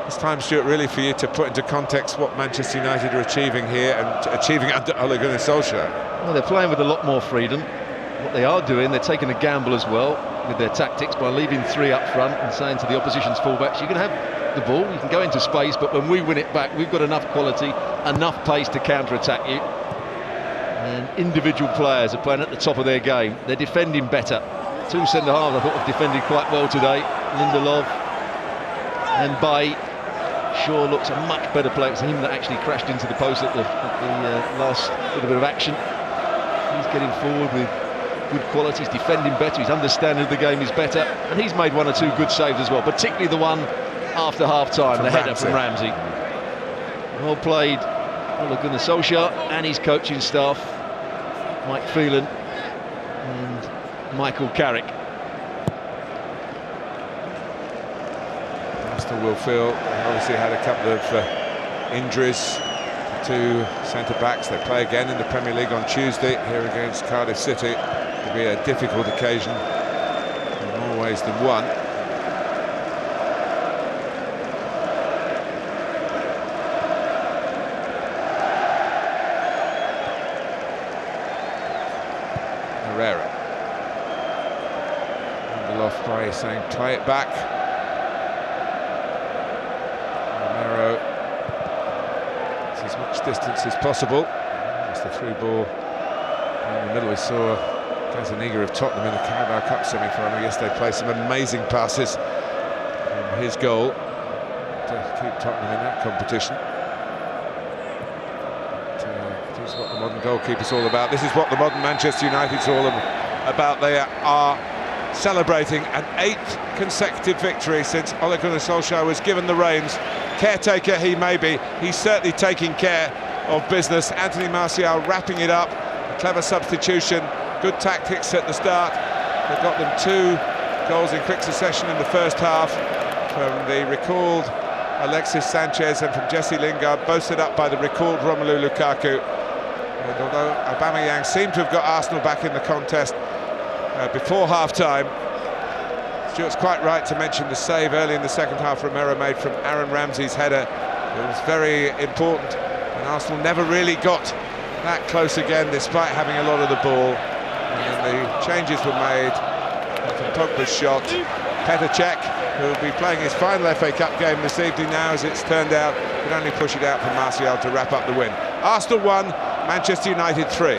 It's time, Stuart, really for you to put into context what Manchester United are achieving here and achieving under Ole Gunnar Solskjaer. Well, they're playing with a lot more freedom. What they are doing, they're taking a gamble as well with their tactics by leaving three up front and saying to the opposition's fullbacks, you can have the ball, you can go into space, but when we win it back, we've got enough quality, enough pace to counter-attack you. And individual players are playing at the top of their game. They're defending better. Two centre-halves, I thought, have defended quite well today. Lindelof and Bay. Shaw looks a much better player. It's him that actually crashed into the post at the last little bit of action. He's getting forward with good quality. He's defending better. His understanding of the game is better. And he's made one or two good saves as well, particularly the one after half-time, the header from Ramsey. Well played, Ole Gunnar Solskjaer and his coaching staff, Mike Phelan and Michael Carrick. Arsenal will feel they obviously had a couple of injuries to centre-backs. They play again in the Premier League on Tuesday here against Cardiff City. It'll be a difficult occasion in more ways than one. Herrera. Lindelof by saying play it back. As much distance as possible. It's the through ball in the middle. We saw Gazaniga of Tottenham in the Carabao Cup semi-final yesterday play some amazing passes from his goal to keep Tottenham in that competition. But, this is what the modern goalkeeper's all about. This is what the modern Manchester United's all about. They are celebrating an 8th consecutive victory since Ole Gunnar Solskjaer was given the reins. Caretaker he may be, he's certainly taking care of business. Anthony Martial wrapping it up, a clever substitution, good tactics at the start. They got them 2 goals in quick succession in the first half from the recalled Alexis Sanchez and from Jesse Lingard, both set up by the recalled Romelu Lukaku. And although Aubameyang seemed to have got Arsenal back in the contest before half-time, Stuart's quite right to mention the save early in the second half Romero made from Aaron Ramsey's header. It was very important, and Arsenal never really got that close again, despite having a lot of the ball. And then the changes were made from Pogba's shot. Petr Cech, who will be playing his final FA Cup game this evening now, as it's turned out, could only push it out for Martial to wrap up the win. Arsenal 1, Manchester United 3.